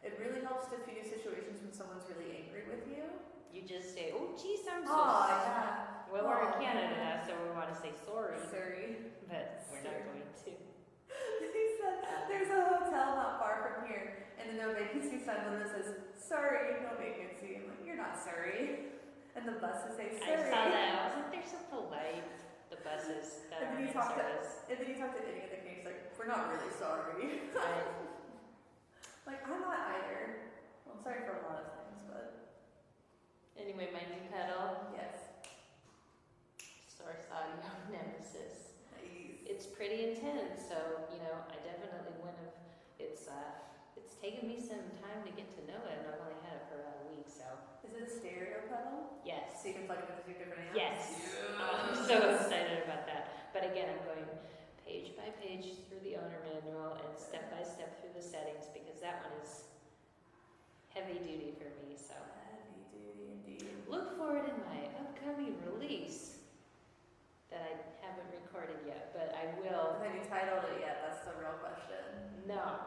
It really helps diffuse situations when someone's really angry with you. You just say, oh, geez, I'm so Oh, sorry. yeah. Well, we're in Oh, Canada yeah. now, so we want to say sorry, Sorry. but we're not Sorry. going to. He said, there's a hotel not far from here, and the no vacancy sign literally says, sorry, no vacancy. I'm like, you're not sorry. And the buses say, I sorry. saw that. I was like, they're so polite, the buses that And are then in you talk to, service. and then you talk to any of the Canadians, like, we're not really sorry. Right. Like, I'm not either. Well, I'm sorry for a lot of things, but Anyway, my new pedal, yes. Source Audio Nemesis. Nice. It's pretty intense, so you know, I definitely wouldn't have. It's taken me some time to get to know it, and I've only had it for about a week, so Is it a stereo pedal? yes, So you can plug it into two different amps? yes, I'm so excited about that. But again, I'm going page by page through the owner manual and step by step through the settings because that one is heavy duty for me. So Heavy duty indeed. look for it in my upcoming release that I haven't recorded yet, but I will. Have you titled it yet? That's the real question. No,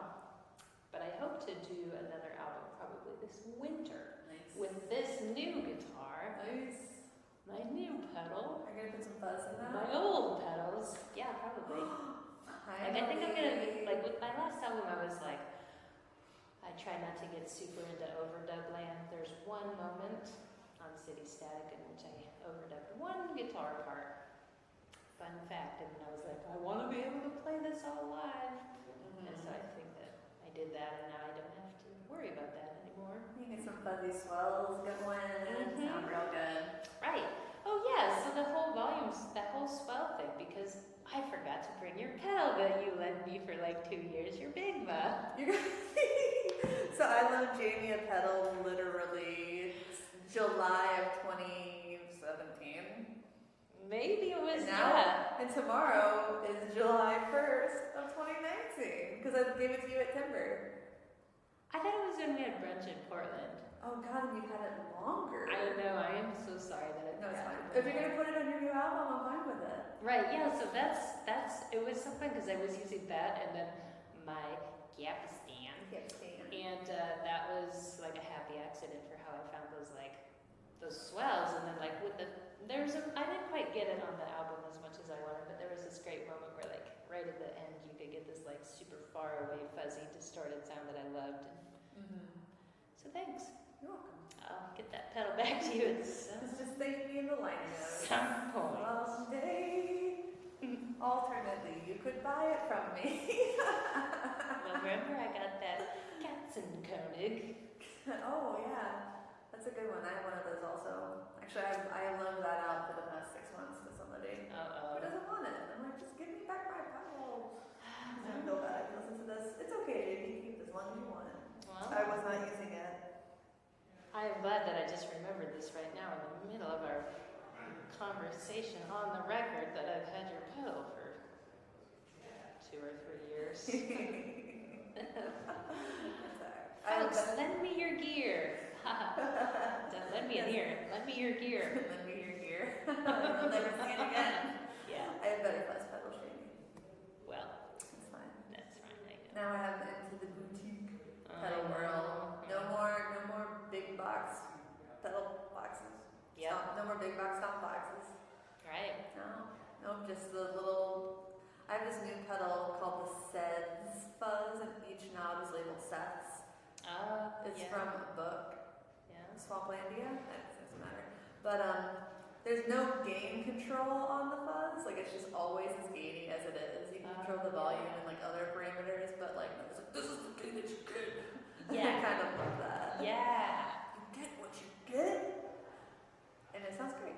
but I hope to do another album probably this winter Nice. with this new guitar, Nice. my new pedal, Are you gonna put some fuzz in that? my old pedals. Yeah, probably. Like, I think I'm gonna, like with my last album I was like, I try not to get super into overdub land. There's one moment on City Static in which I overdubbed one guitar part. Fun fact, and then I was like, I want to be able to play this all live. And so I think that I did that, and now I don't have to worry about that anymore. You get some fuzzy swells going. Sound real good. Right. Oh yeah, so the whole volumes, that whole swell thing, because I forgot to bring your pedal that you lent me for like 2 years, your Big Ma. So I loaned Jamie a pedal literally July of 2017. Maybe it was And now, that. and tomorrow is July 1st of 2019 because I gave it to you at Timber. I thought it was when we had brunch in Portland. Oh God, and you've had it longer. I don't know, I am so sorry that I No, it's forgot fine. to If bring you're that. gonna put it on your new album, I'm fine with it. Right, yeah, so it was something because I was using that and then my Capistan. And that was like a happy accident for how I found those swells, and then like with the I didn't quite get it on the album as much as I wanted, but there was this great moment where like right at the end you could get this like super far away fuzzy distorted sound that I loved. So thanks. You're welcome. I'll get that pedal back to you at Just thank me in the line notes. some point. Someday. Alternately, you could buy it from me. Well, remember I got that Katzenkönig. Oh yeah, that's a good one. I have one of those also. Actually, I have loaned that out for the past 6 months to somebody who doesn't want it. I'm like, just give me back my pedal. I don't feel bad if you listen to this. It's okay, JD. Keep it as long as you want it. Well, I was not using it. I am glad that I just remembered this right now in the middle of our conversation on the record that I've had your pedal for 2 or 3 years. Folks, lend me your gear. Don't lend me a ear. Lend me your gear. Lend me your gear. I'll never see it again. Yeah. I have better fuzz pedal shaming. Well, It's fine. that's fine. I know. Now I have into the boutique pedal world. No more big box pedal boxes. Yep. No more big box stomp boxes. Right. No, just the little. I have this new pedal called the Seds fuzz, and each knob is labeled Seths. It's yeah. from a book, Yeah. Swamplandia. That doesn't matter. But there's no gain control on the fuzz. Like it's just always as gainy as it is. You can control the volume and like other parameters, but like it's like this is the gain that you get. I Yeah. kind of love that. Yeah. You get what you get, and it sounds great.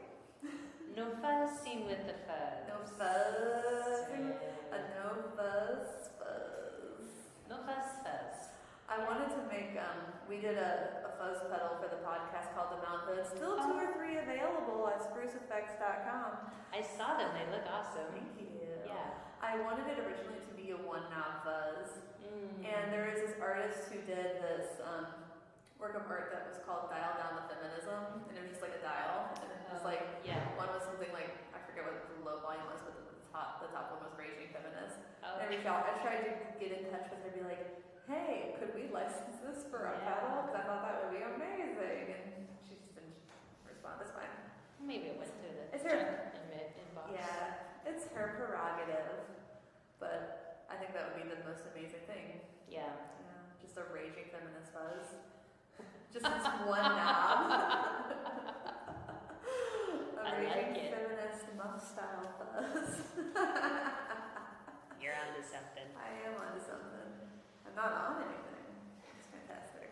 No fussing with the fuzz. No fuzzing. A no fuzz fuzz. No fuzz. I wanted to make, we did a fuzz pedal for the podcast called The Mount Hood. Still 2 or 3 available at spruceeffects.com. I saw them. They look awesome. Thank you. Yeah. I wanted it originally to be a 1 knob fuzz. And there is this artist who did this work of art that was called Dial Down the Feminism, and it was just like a dial, and it was like, one was something like, I forget what the low volume was, but the top one was Raging Feminist. Oh. And I tried to get in touch with her and be like, hey, could we license this for a pedal? Because I thought that would be amazing. And she just didn't respond. That's fine. Maybe it went through the It's her inbox. Yeah, it's her prerogative. But I think that would be the most amazing thing. Yeah. Just a Raging Feminist fuzz. Just this one knob. A Raging Feminist muff style fuzz. You're onto something. I am onto something. I'm not on anything. It's fantastic.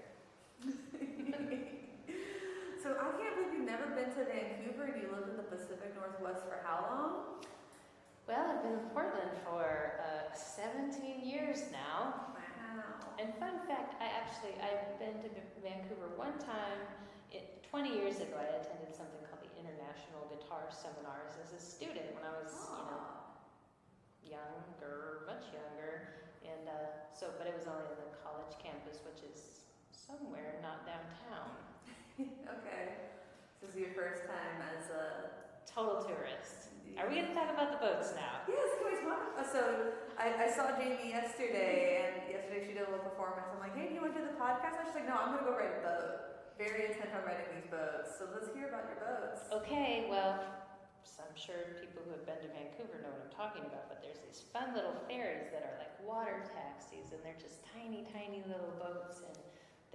So I can't believe you've never been to Vancouver and you live in the Pacific Northwest for how long? Well, I've been in Portland for 17 years now. Wow. And fun fact, I've been to Vancouver one time. 20 years ago, I attended something called the International Guitar Seminars as a student when I was, younger, much younger. And but it was only on the college campus, which is somewhere not downtown. Okay. This is your first time as a total tourist. Are we going to talk about the boats now? Yes, can we talk? So I saw Jamie yesterday, and yesterday she did a little performance. I'm like, hey, do you want to do the podcast? And she's like, no, I'm going to go ride a boat. Very intent on riding these boats. So let's hear about your boats. Okay, well, I'm sure people who have been to Vancouver know what I'm talking about, but there's these fun little ferries that are like water taxis, and they're just tiny, tiny little boats, and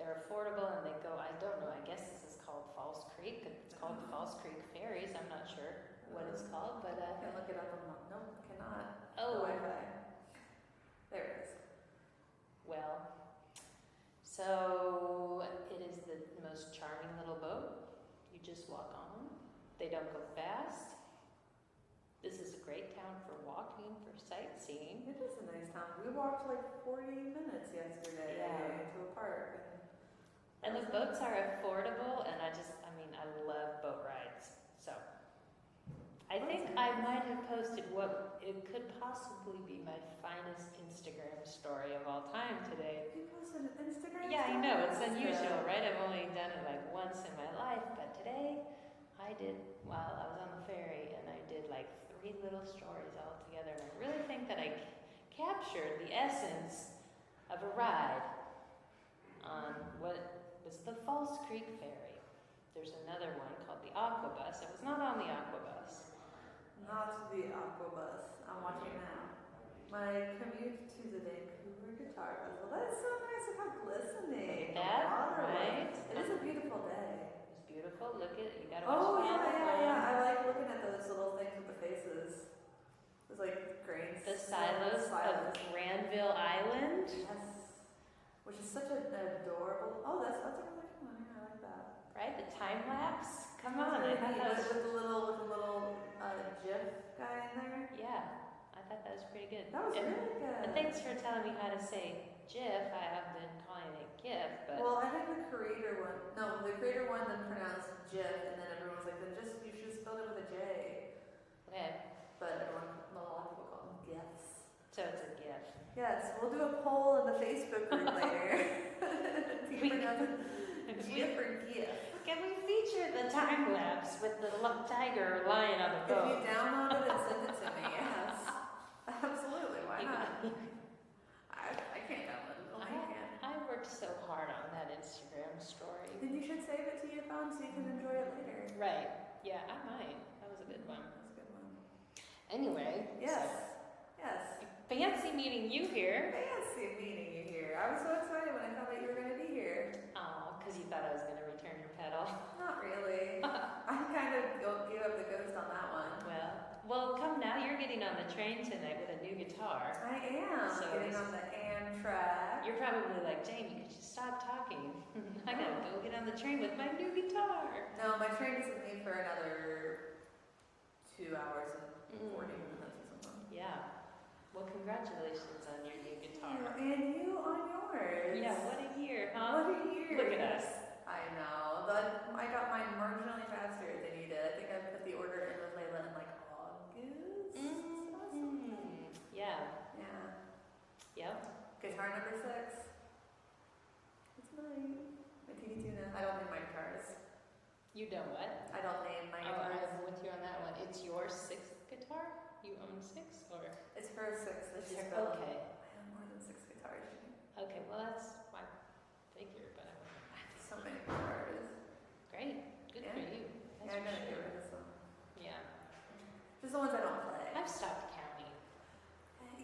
they're affordable, and they go, I don't know, I guess this is called False Creek. It's called False Creek Ferries. I'm not sure what it's called, but can look it up. Nope, cannot. Oh. The Wi-Fi. There it is. Well, so it is the most charming little boat. You just walk on. They don't go fast. This is a great town for walking, for sightseeing. It is a nice town. We walked like 40 minutes yesterday to a park. And the boats are affordable, and I love boat rides. So I think I might have posted what it could possibly be my finest Instagram story of all time today. You posted an Instagram Yeah, story? I know, it's unusual, right? I've only done it like once in my life, but today I did, while I was on the ferry, and I did like 3 little stories all together, and I really think that I captured the essence of a ride on what was the False Creek Ferry. There's another one called the Aquabus. I was not on the Aquabus. Not the Aquabus. I'm watching now. My commute to the Vancouver Guitar Festival. That is so nice. Look how glistening. Look at that, water. right? It is a beautiful day. It's beautiful. Look at it. You gotta watch yeah. I like looking at those little things with the faces. Those like grains. The silos of Granville Island. Yes. Which is such an adorable. Oh, that's a really cool one. Yeah, I like that. Right? The time lapse. Come That's on. really I thought neat. that was, with the little GIF guy in there. yeah. I thought that was pretty good. That was really good. And thanks for telling me how to say GIF. I have been calling it GIF, but Well, I think the creator one then pronounced GIF, and then everyone was like, then you should spell it with a J. okay. But a lot of people call them GIFs. So it's a GIF. Yes, we'll do a poll in the Facebook group later. Do you pronounce it GIF or GIF? Can we feature the time lapse with the tiger lying on the If you boat? download it and send it to me, yes. Absolutely, why not? I can't download it, only you can. I worked so hard on that Instagram story. Then you should save it to your phone so you can enjoy it later. Right. Yeah, I might. That was a good one. That's a good one. Anyway. Yes. So, Yes. fancy meeting you here. Fancy meeting you here. I was so excited when I found out you were going to be here. Oh, because you thought I was going to return your pedal. Not really. I kind of gave up the ghost on that one. Well, come now. You're getting on the train tonight with a new guitar. I am So getting on the Amtrak. You're probably like, Jamie, could you stop talking? I got to go get on the train with my new guitar. No, my train is with me for another 2 hours and 40 minutes or something. Yeah. Well, congratulations on your new guitar. And you on yours. Yeah, what a year, huh? What a year. Look at us. I know. I got mine marginally faster than you did. I think I put the order in with Leila in like August. Yeah. Yeah. Yep. Guitar number 6. It's mine. My TD2 I don't name my guitars. You don't what? I don't name my Oh, guitars. I'm with you on that one. It's your 6th guitar? You own 6 or? It's her 6 that she's Okay. built. I have more than 6 guitars. Okay, well that's my figure, but I have so many guitars. great. Good for you. That's Yeah, I'm for gonna get sure. rid of some. Yeah. Just the ones I don't play. I've stopped counting.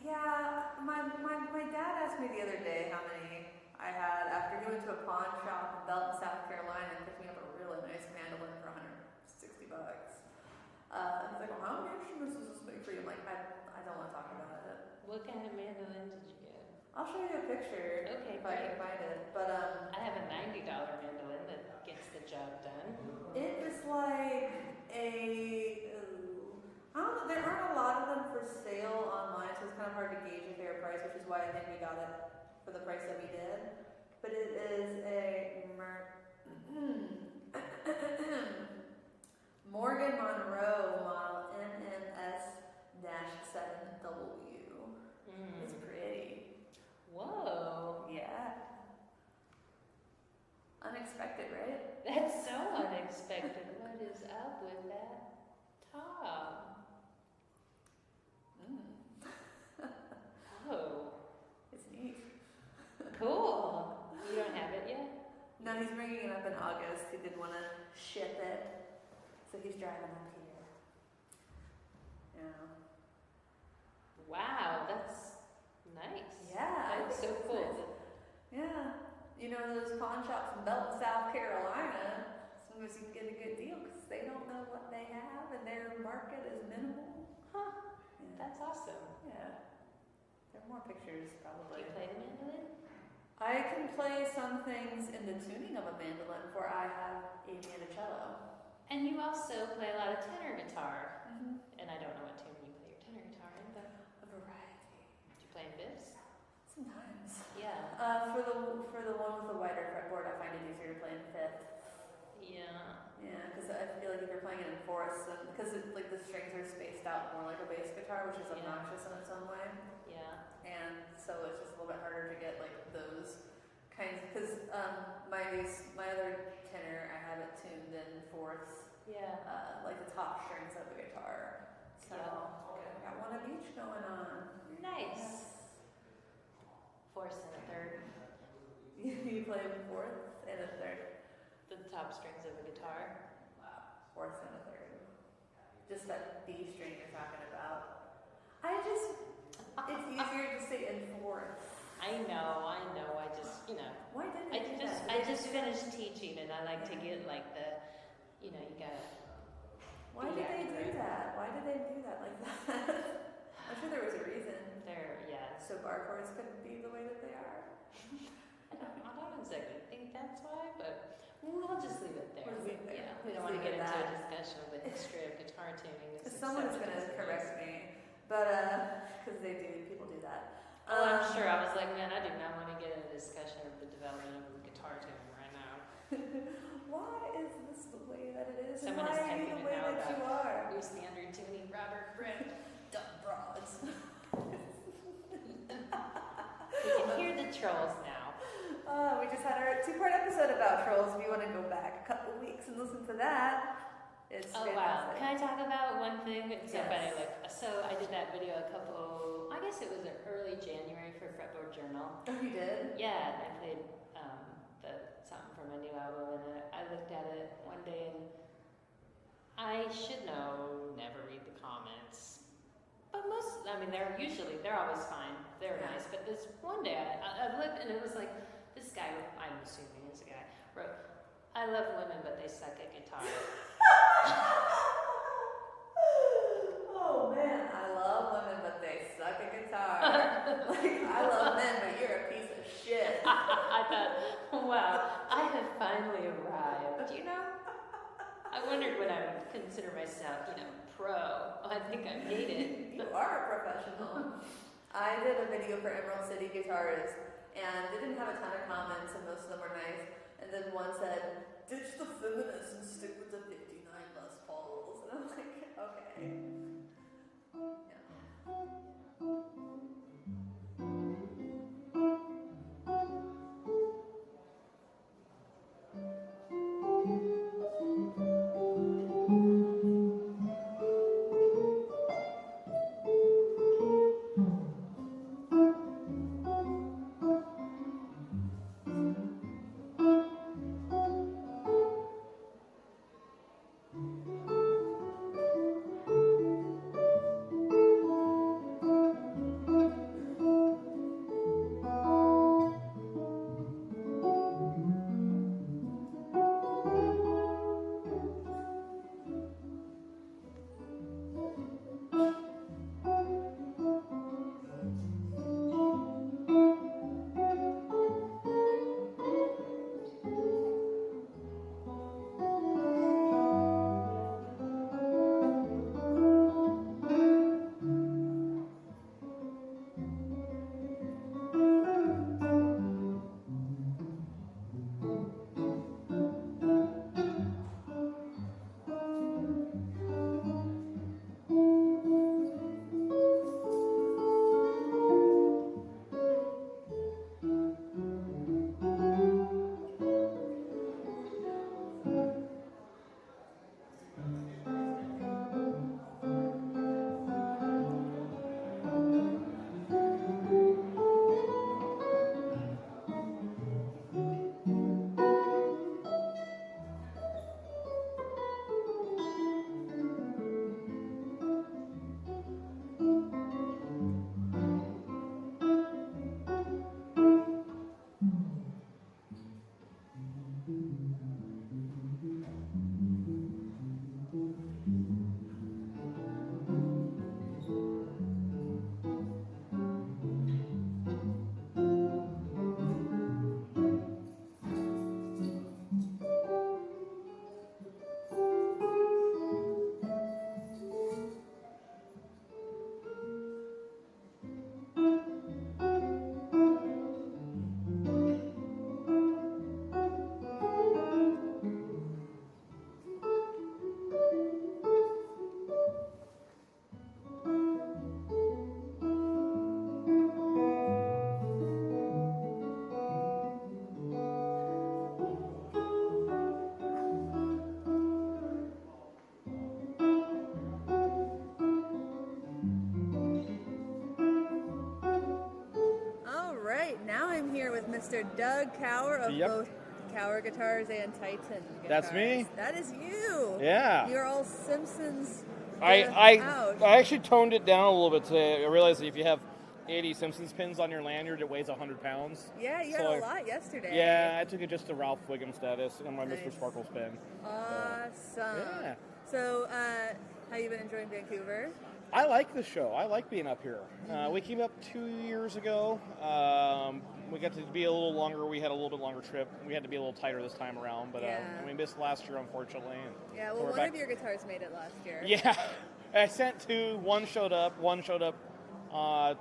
Yeah, my dad asked me the other day how many I had after he went to a pawn shop in Belton, South Carolina and picked me up a really nice mandolin for $160. He's like, well, how many instruments does this make for you? I'm like, I don't want to talk about it. What kind of mandolin did you get? I'll show you a picture Okay, if I can find it. But I have a $90 mandolin that gets the job done. it was like I don't know, there aren't a lot of them for sale online, so it's kind of hard to gauge a fair price, which is why I think we got it for the price that we did. But it is a Morgan Monroe model NNS-7W. It's pretty. Whoa. Yeah. Unexpected, right? That's so unexpected. What is up with that top? Oh, It's neat. cool. You don't have it yet? No, he's bringing it up in August. He did want to ship it, so he's driving up here. Yeah. Wow, that's nice. Yeah, I That's think so it's cool. nice. Yeah. You know, those pawn shops in Belton, South Carolina, sometimes you can get a good deal because they don't know what they have and their market is minimal. Huh. Yeah. That's awesome. Yeah. There are more pictures, Do probably. you play the mandolin? I can play some things in the tuning of a mandolin, for I have a mandocello. And you also play a lot of tenor guitar. Mm-hmm. And I don't know what tune you play your tenor guitar in, but A variety. do you play in fifths? Sometimes. Yeah. For the one with the wider fretboard, I find it easier to play in fifth. Yeah. Yeah, because I feel like if you're playing it in fourths, because like the strings are spaced out more like a bass guitar, which is Yeah. obnoxious in its own way, Yeah. and so it's just a little bit harder to get like those kinds. Because my other tenor, I have it tuned in fourths, Yeah. like the top strings of the guitar. So I got one of each going on. Nice. Fourth and a third. You play fourth and a third. The top strings of a guitar. Fourth and a third. Just that B string you're talking about. It's easier to say in fourth. I know. I just, Why didn't they do that? I just finished teaching and I like to get like the, you gotta. Why did they do that? Why did they do that like that? I'm sure there was a reason. Yeah. So bar chords couldn't be the way that they are. I don't exactly think that's why, but we'll just leave it there. We'll leave it there. Yeah, we don't Just want to leave get it into a at that. discussion of the history of guitar tuning. Someone's gonna correct me, but because people do that. Oh, I'm sure. I was like, man, I do not want to get into a discussion of the development of guitar tuning right now. Why is this the way that it is? Someone Why is are you typing the it way now that you about are? new standard tuning, Robert Brett. Dumb broads. We can hear the trolls now. We just had our 2-part episode about trolls. If you want to go back a couple weeks and listen to that, it's Oh wow! fantastic. Can I talk about one thing? It's so Yes. funny. So I did that video I guess it was early January for Fretboard Journal. Oh, you did? Yeah, and I played something from my new album, and I looked at it one day, and I should know, never read the comments. But they're always fine. They're Yeah. nice. But this one day, I looked, and it was like, this guy, I'm assuming is a guy, wrote, "I love women, but they suck at guitar." Oh man, I love women, but they suck at guitar. Like, I love men, but you're a piece of shit. I thought, wow, I have finally arrived, I wondered when I would consider myself, pro. I think I made it. You are a professional. I did a video for Emerald City Guitarists, and it didn't have a ton of comments, and most of them were nice. And then one said, "Ditch the feminists and stick with the 59 Les Pauls." And I'm like, okay. Yeah. Mr. Doug Cower of Yep. both Cower Guitars and Titan Guitars. That's me. That is you. Yeah. You're all Simpsons. I out. actually toned it down a little bit today. I realized that if you have 80 Simpsons pins on your lanyard, it weighs 100 pounds. Yeah, you had a lot yesterday. Yeah, I took it just to Ralph Wiggum status on my Nice. Mr. Sparkles pin. Awesome. Yeah. So, how you been enjoying Vancouver? I like the show. I like being up here. We came up 2 years ago. We got to be a little longer. We had a little bit longer trip. We had to be a little tighter this time around, but we missed last year, unfortunately. And Yeah, so well, we're one back. of your guitars made it last year. Yeah, I sent two. One showed up.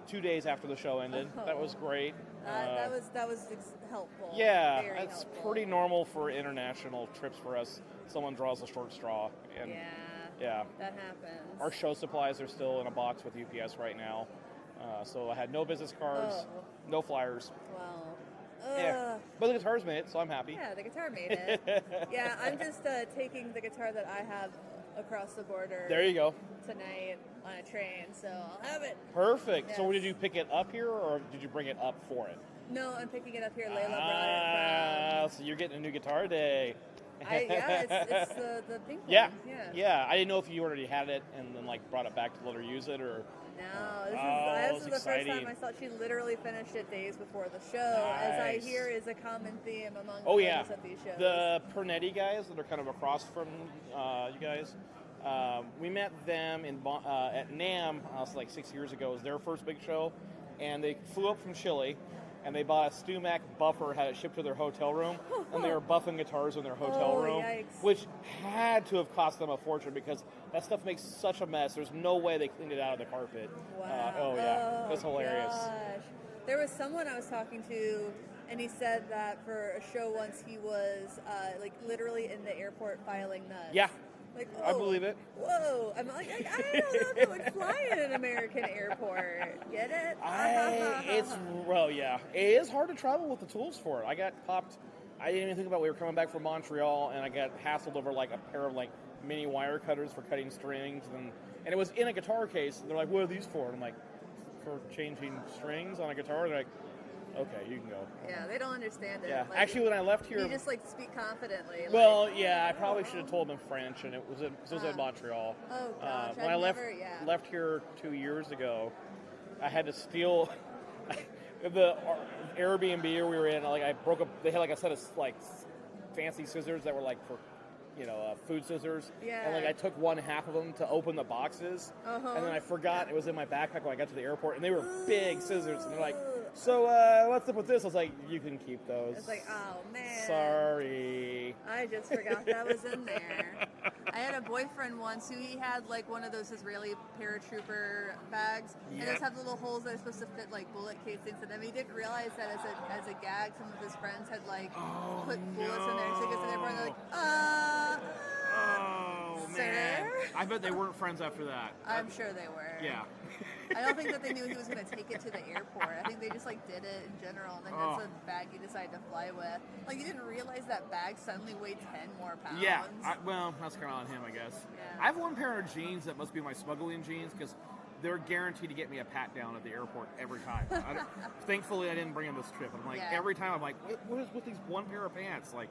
2 days after the show ended. Oh. That was great. That was helpful. Yeah, Very that's helpful. pretty normal for international trips for us. Someone draws a short straw. And yeah. That happens. Our show supplies are still in a box with UPS right now. So I had no business cards, no flyers. Well, Yeah, but the guitar's made it, so I'm happy. Yeah, the guitar made it. Yeah, I'm just taking the guitar that I have across the border. There you go. Tonight on a train, so I'll have it. Perfect. Yes. So did you pick it up here, or did you bring it up for it? No, I'm picking it up here. Leila brought it So you're getting a new guitar day. it's the pink one. Yeah. Yeah. I didn't know if you already had it and then brought it back to let her use it, or. No, this is the exciting. first time I saw she literally finished it days before the show, as I Nice. hear is a common theme among Oh the yeah, artists at these shows. the Pernetti guys that are kind of across from you guys. We met them at NAMM like 6 years ago. It was their first big show, and they flew up from Chile, and they bought a StewMac buffer, had it shipped to their hotel room, and they were buffing guitars in their hotel room, yikes. which had to have cost them a fortune because that stuff makes such a mess. There's no way they cleaned it out of the carpet. Wow. It was hilarious. Gosh. There was someone I was talking to, and he said that for a show once he was like literally in the airport filing nuts. Yeah. Like, I believe it. Whoa. I'm like, I don't know if it would fly in an American airport. Get it? It is hard to travel with the tools for it. I got popped. I didn't even think about we were coming back from Montreal, and I got hassled over like a pair of like mini wire cutters for cutting strings, and it was in a guitar case. And they're like, "What are these for?" And I'm like, "For changing strings on a guitar." They're like, "Okay, you can go." Yeah, they don't understand it. Yeah, Like, actually, when I left here, you just like speak confidently. well, like, yeah, I probably should have told them in French, and it was in Montreal. Oh gosh, when I left here 2 years ago, I had to steal the Airbnb we were in. Like I broke up. They had like a set of like fancy scissors that were like for food scissors. Yeah. And like I took one half of them to open the boxes, and then I forgot it was in my backpack when I got to the airport, and they were big scissors, and they're like, "So what's up with this?" I was like, "You can keep those." It's like, oh man. Sorry. I just forgot that was in there. I had a boyfriend once who he had like one of those Israeli paratrooper bags, and those have little holes that are supposed to fit like bullet casings in them. He didn't realize that as a gag, some of his friends had like put bullets in their tickets, and everyone they're like, Oh sir? man! I bet they weren't friends after that. I'm sure they were. Yeah. I don't think that they knew he was going to take it to the airport. I think they just like did it in general, and then that's a bag you decided to fly with. Like you didn't realize that bag suddenly weighed 10 more pounds. Yeah. Well, that's kind of on him, I guess. Yeah. I have one pair of jeans that must be my smuggling jeans because they're guaranteed to get me a pat down at the airport every time. Thankfully, I didn't bring them this trip. I'm like, every time I'm like, what is with these one pair of pants? Like,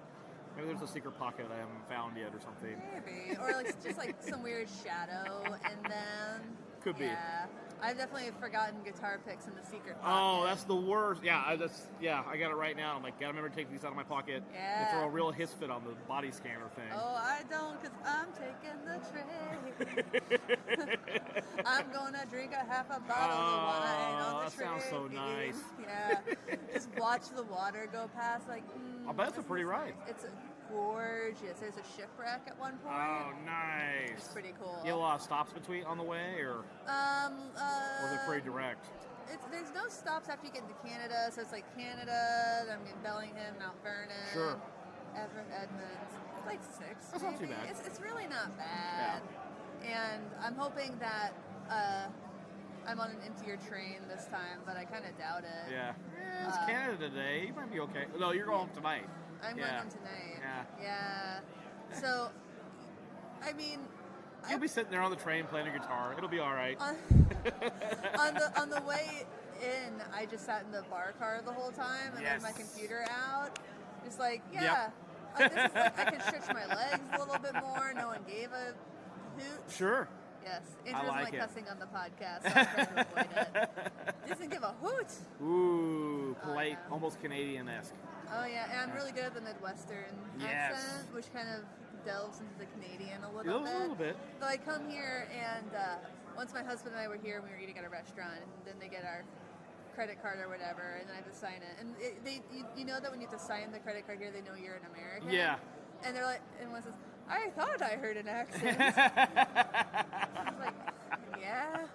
maybe there's a secret pocket I haven't found yet or something. Maybe. Or like just like some weird shadow in them. Could be. Yeah. I've definitely forgotten guitar picks in the secret pocket. Oh, that's the worst. Yeah, I got it right now. I'm like, gotta remember to take these out of my pocket and throw a real hiss fit on the body scanner thing. Oh, I don't, because I'm taking the tray. I'm gonna drink a half a bottle of wine on the that tray. sounds so nice. Yeah. Just watch the water go past, like, I bet it's a pretty ride. It's gorgeous. There's a shipwreck at one point. Oh, nice. It's pretty cool. You have a lot of stops between on the way, or is it pretty direct? There's no stops after you get into Canada, so it's like Canada, then I'm in Bellingham, Mount Vernon, Sure. Edmonds. It's like 6. That's not too bad. It's really not bad. Yeah. And I'm hoping that I'm on an emptier train this time, but I kind of doubt it. Yeah. It's Canada today. You might be okay. No, you're going home tonight. I'm going home tonight. Yeah. So, I mean, You'll be sitting there on the train playing your guitar. It'll be all right. On the way in, I just sat in the bar car the whole time and had my computer out. Just like, Yep. Like, this is like I could stretch my legs a little bit more. No one gave a hoot. Sure. Yes. Andrew doesn't like it. cussing on the podcast, so I'm trying to avoid it. Doesn't give a hoot. Ooh, polite, yeah. almost Canadian-esque. Oh yeah, and I'm really good at the Midwestern accent, which kind of delves into the Canadian a little bit. So I come here, and once my husband and I were here, we were eating at a restaurant, and then they get our credit card or whatever, and then I have to sign it. And you know that when you have to sign the credit card here, they know you're an American. Yeah. And they're like, and one says, I thought I heard an accent. I was like, yeah.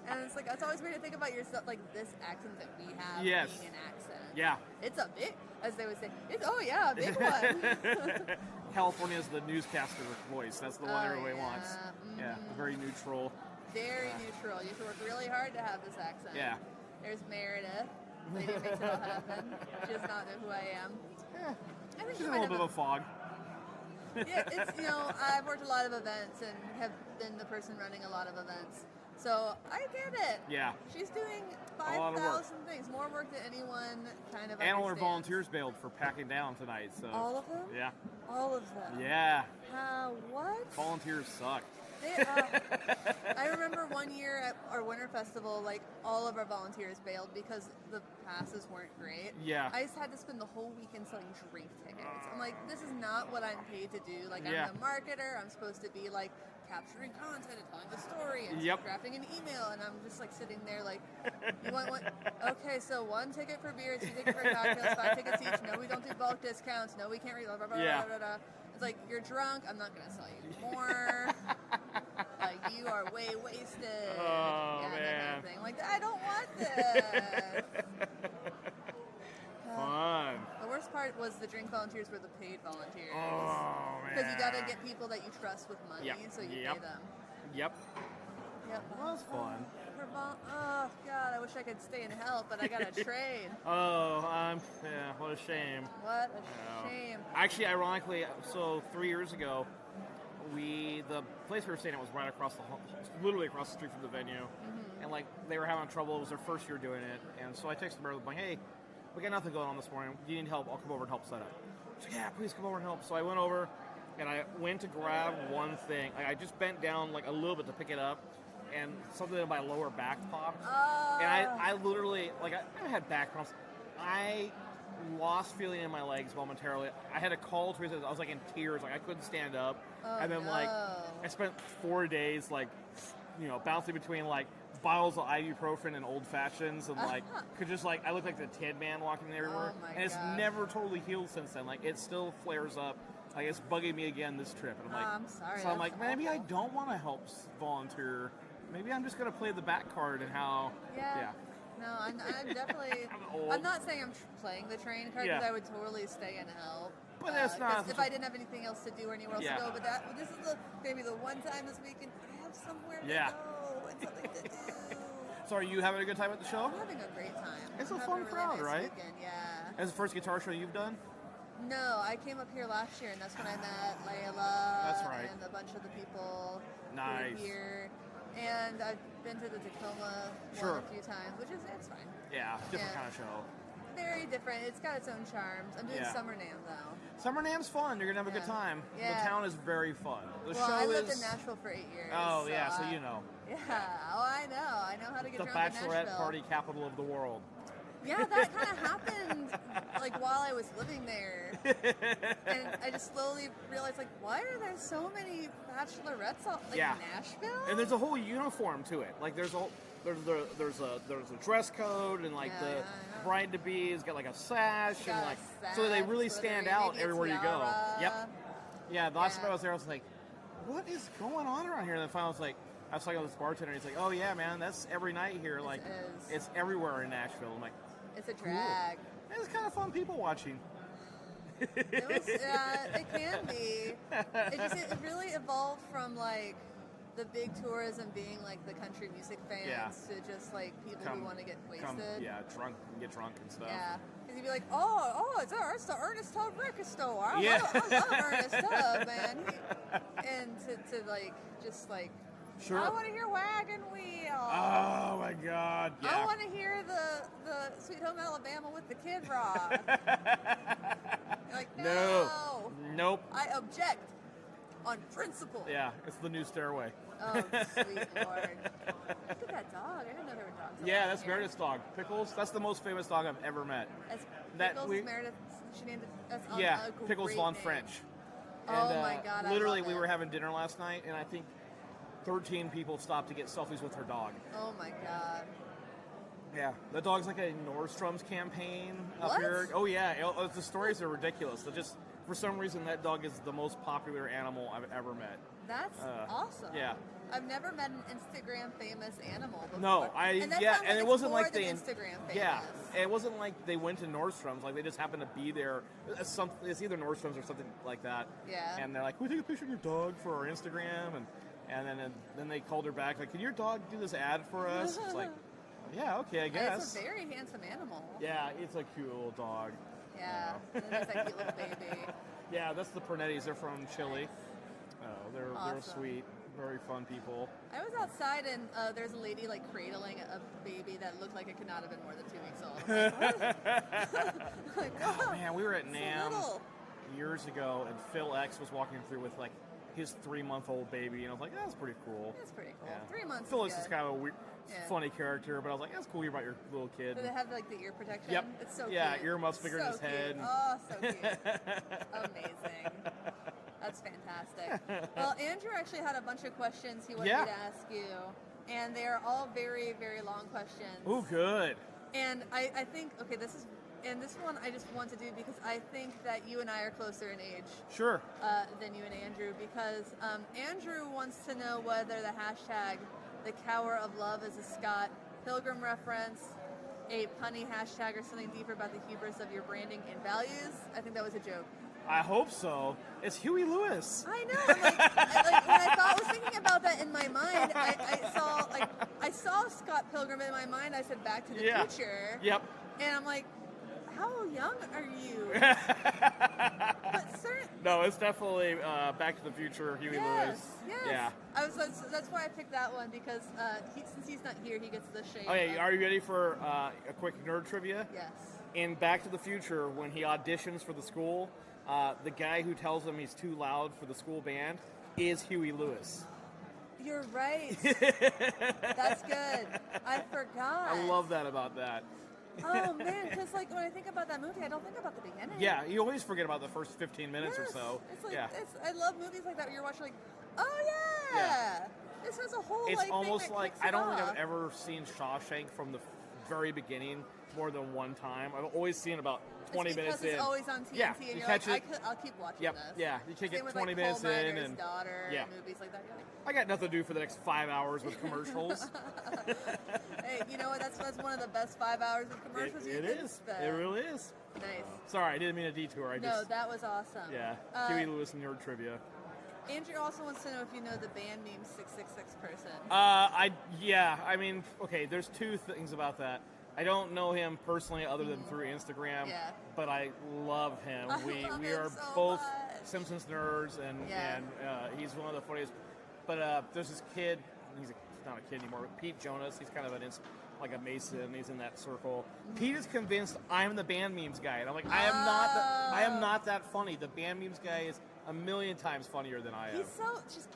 And it's like, it's always weird to think about yourself, like this accent that we have being an accent. Yeah. It's a big, as they would say, a big one. California is the newscaster voice. That's the one everybody wants. Mm-hmm. Yeah, very neutral. Very neutral. You have to work really hard to have this accent. Yeah. There's Meredith. Lady who makes it all happen. She does not know who I am. I think She's a little bit of a fog. Yeah, it's, I've worked a lot of events and have been the person running a lot of events. So I get it. Yeah. She's doing A lot of work. 5,000 things. More work than anyone kind of And all our understands. volunteers bailed for packing down tonight. So All of them? Yeah. All of them? Yeah. How? What? Volunteers suck. I remember one year at our winter festival, like all of our volunteers bailed because the passes weren't great. Yeah. I just had to spend the whole weekend selling drink tickets. I'm like, this is not what I'm paid to do. Like, I'm the marketer. I'm supposed to be like capturing content and telling the story and drafting an email. And I'm just like sitting there like, you want one? Okay, so 1 ticket for beer, 2 tickets for cocktails, 5 tickets each. No, we don't do bulk discounts. No, we can't read. Blah, blah, blah, blah, blah, blah. It's like, you're drunk. I'm not going to sell you more. Like, you are way wasted. Oh, man. That kind of thing. Like, I don't want this. Fun. The worst part was the drink volunteers were the paid volunteers. Oh, man. Because you got to get people that you trust with money, so you pay them. Yep. Well, that's fun. Oh, God, I wish I could stay and help, but I got to train. What a shame. What a shame. Actually, ironically, so 3 years ago, the place we were staying at was right across literally across the street from the venue, and like they were having trouble. It was their first year doing it, and so I texted Meredith like, "Hey, we got nothing going on this morning. Do you need help? I'll come over and help set up." She's like, "Yeah, please come over and help." So I went over, and I went to grab one thing. I just bent down like a little bit to pick it up, and something in my lower back popped. And I literally, like, I had back problems. I lost feeling in my legs momentarily. I had a call to I was like in tears, like I couldn't stand up. And then like I spent 4 days like, bouncing between like bottles of ibuprofen and old fashions, and like could just like I look like the Tin Man walking everywhere. And it's never totally healed since then. Like it still flares up. Like it's bugging me again this trip. And I'm like, I'm sorry. So I'm like, maybe I don't want to help volunteer. Maybe I'm just gonna play the back card and how. Yeah. No, I'm definitely. I'm not saying I'm playing the train card because I would totally stay and help. But that's not. If I didn't have anything else to do or anywhere else to go, but this is maybe the one time this weekend I have somewhere to go and something to do. So are you having a good time at the show? I'm having a great time. It's a fun crowd, right? Weekend, As the first guitar show you've done? No, I came up here last year, and that's when I met Leila. That's right. And a bunch of the people who Nice. were here. And I've been to the Tacoma one a few times, which is it's fine. Yeah, different kind of show. Very different. It's got its own charms. I'm doing Summer NAMM though. Summer NAMM's fun. You're gonna have a good time. Yeah. The town is very fun. The show I is. lived in Nashville for 8 years. Oh yeah, so you know. Yeah. Oh, I know. I know how to get The drunk in bachelorette Nashville. party capital of the world. Yeah, that kind of happened like while I was living there, and I just slowly realized like, why are there so many bachelorettes in Nashville? And there's a whole uniform to it. Like there's a dress code, and like the bride to be has got like a sash, and like so they really stand out everywhere you go. Yep. Yeah. The last time I was there, I was like, what is going on around here? And then finally, I was talking to this bartender, and he's like, oh yeah, man, that's every night here. Like it's everywhere in Nashville. I'm like. It's a drag. Cool. It's kind of fun people watching. It can be. It really evolved from like the big tourism being like the country music fans to just like people who want to get wasted. Get drunk and stuff. Yeah, because you'd be like, it's the Ernest Tubb record store. I love Ernest Tubb, man. And to like just like. Sure. I want to hear Wagon Wheel. Oh my God! Yeah. I want to hear the Sweet Home Alabama with the Kid Rock. Like no. Nope. I object on principle. Yeah, it's the new Stairway. Oh, sweet Lord! Look at that dog. I didn't know there were dogs. Yeah, that's Meredith's dog. Pickles. That's the most famous dog I've ever met. Pickles is Meredith. She named it. That's Pickles great von name. French. And, oh my God! Literally, I love we it. were having dinner last night, and I think 13 people stopped to get selfies with her dog. Oh my God. Yeah, the dog's like a Nordstrom's campaign up What? here. Oh yeah, the stories are ridiculous. They're just for some reason that dog is the most popular animal I've ever met. That's awesome. Yeah. I've never met an Instagram famous animal before. No, and it wasn't like they Instagram famous. Yeah, it wasn't like they went to Nordstrom's. Like they just happened to be there. It's either Nordstrom's or something like that. Yeah. And they're like, "Can we take a picture of your dog for our Instagram?" And then they called her back like, "Can your dog do this ad for us?" It's like, yeah, okay, I guess. It's a very handsome animal. Yeah, it's a cute little dog. Yeah, and then there's that cute little baby. Yeah, that's the Pernettis. They're from Chile. They're Awesome. sweet, very fun people. I was outside and there's a lady like cradling a baby that looked like it could not have been more than 2 weeks old. Like, Oh man, we were at so NAMM little. years ago, and Phil X was walking through with like his 3-month-old baby, and I was like, that's pretty cool. That's pretty cool. Yeah. 3 months. Phil is X is good. kind of a weird, Yeah. funny character, but I was like, that's cool to hear about your little kid. Do they have like the ear protection? Yep. It's so Yeah, cute. earmuffs bigger than his cute. head. Oh, so cute. Amazing. That's fantastic. Well, Andrew actually had a bunch of questions he wanted me to ask you, and they are all very, very long questions. Oh, good. And I think, okay, this one I just want to do because I think that you and I are closer in age. Sure. Than you and Andrew, because Andrew wants to know whether the hashtag "the Cower of Love" is a Scott Pilgrim reference, a punny hashtag, or something deeper about the hubris of your branding and values. I think that was a joke. I hope so. It's Huey Lewis. I know. I'm like, when I was thinking about that in my mind, I saw Scott Pilgrim in my mind. I said Back to the Future. Yep. And I'm like, how young are you? But certain. No, it's definitely Back to the Future, Huey Lewis. Yes. Yeah. That's why I picked that one, because since he's not here, he gets the shame. Okay, are you ready for a quick nerd trivia? Yes. In Back to the Future, when he auditions for the school, the guy who tells him he's too loud for the school band is Huey Lewis. You're right. That's good. I forgot. I love that about that. Oh man, because like when I think about that movie, I don't think about the beginning. Yeah, you always forget about the first 15 minutes or so. It's like, I love movies like that where you're watching like, oh yeah. This has a whole It's like almost thing that like kicks I it don't think off. I've ever seen Shawshank from the very beginning more than one time. I've always seen about 20 it's minutes because in. it's always on TNT, Yeah, and you you're catch like, it. I'll keep watching Yep. this. Yeah, you can Same get with, 20 like, minutes Paul in, Meiner's and daughter, yeah. and movies like that. You're like, I got nothing to do for the next 5 hours with commercials. hey, you know what? That's one of the best 5 hours of commercials. It is. It really is. Nice. Sorry, I didn't mean a detour. No, that was awesome. Yeah, Huey Lewis nerd trivia. Andrew also wants to know if you know the band meme 666 person. I mean, okay, there's two things about that. I don't know him personally other than through Instagram, but I love him. We are so both much. Simpsons nerds, and he's one of the funniest. But there's this kid, he's not a kid anymore, but Pete Jonas, he's kind of like a Mason, he's in that circle. Pete is convinced I'm the band memes guy, and I'm like, I am not that funny. The band memes guy is a million times funnier than I am. He's so It's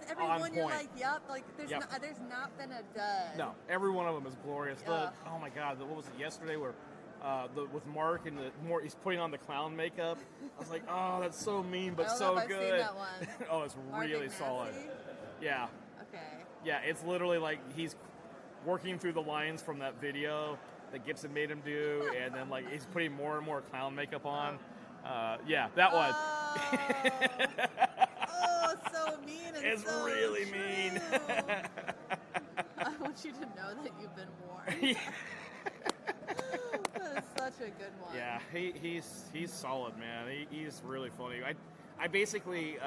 everyone on you're point. like, yep, like there's not been a dud. No, every one of them is glorious. Oh my God, what was it yesterday where with Mark and he's putting on the clown makeup? I was like, oh, that's so mean but so good. I've seen that one. Oh, it's Mark really and solid. Nancy? Yeah. Okay. Yeah, it's literally like he's working through the lines from that video that Gibson made him do, and then like he's putting more and more clown makeup on. That one. Oh, so mean and it's so really true. mean. I want you to know that you've been warned. That is such a good one. Yeah, he's solid, man. He's really funny. I basically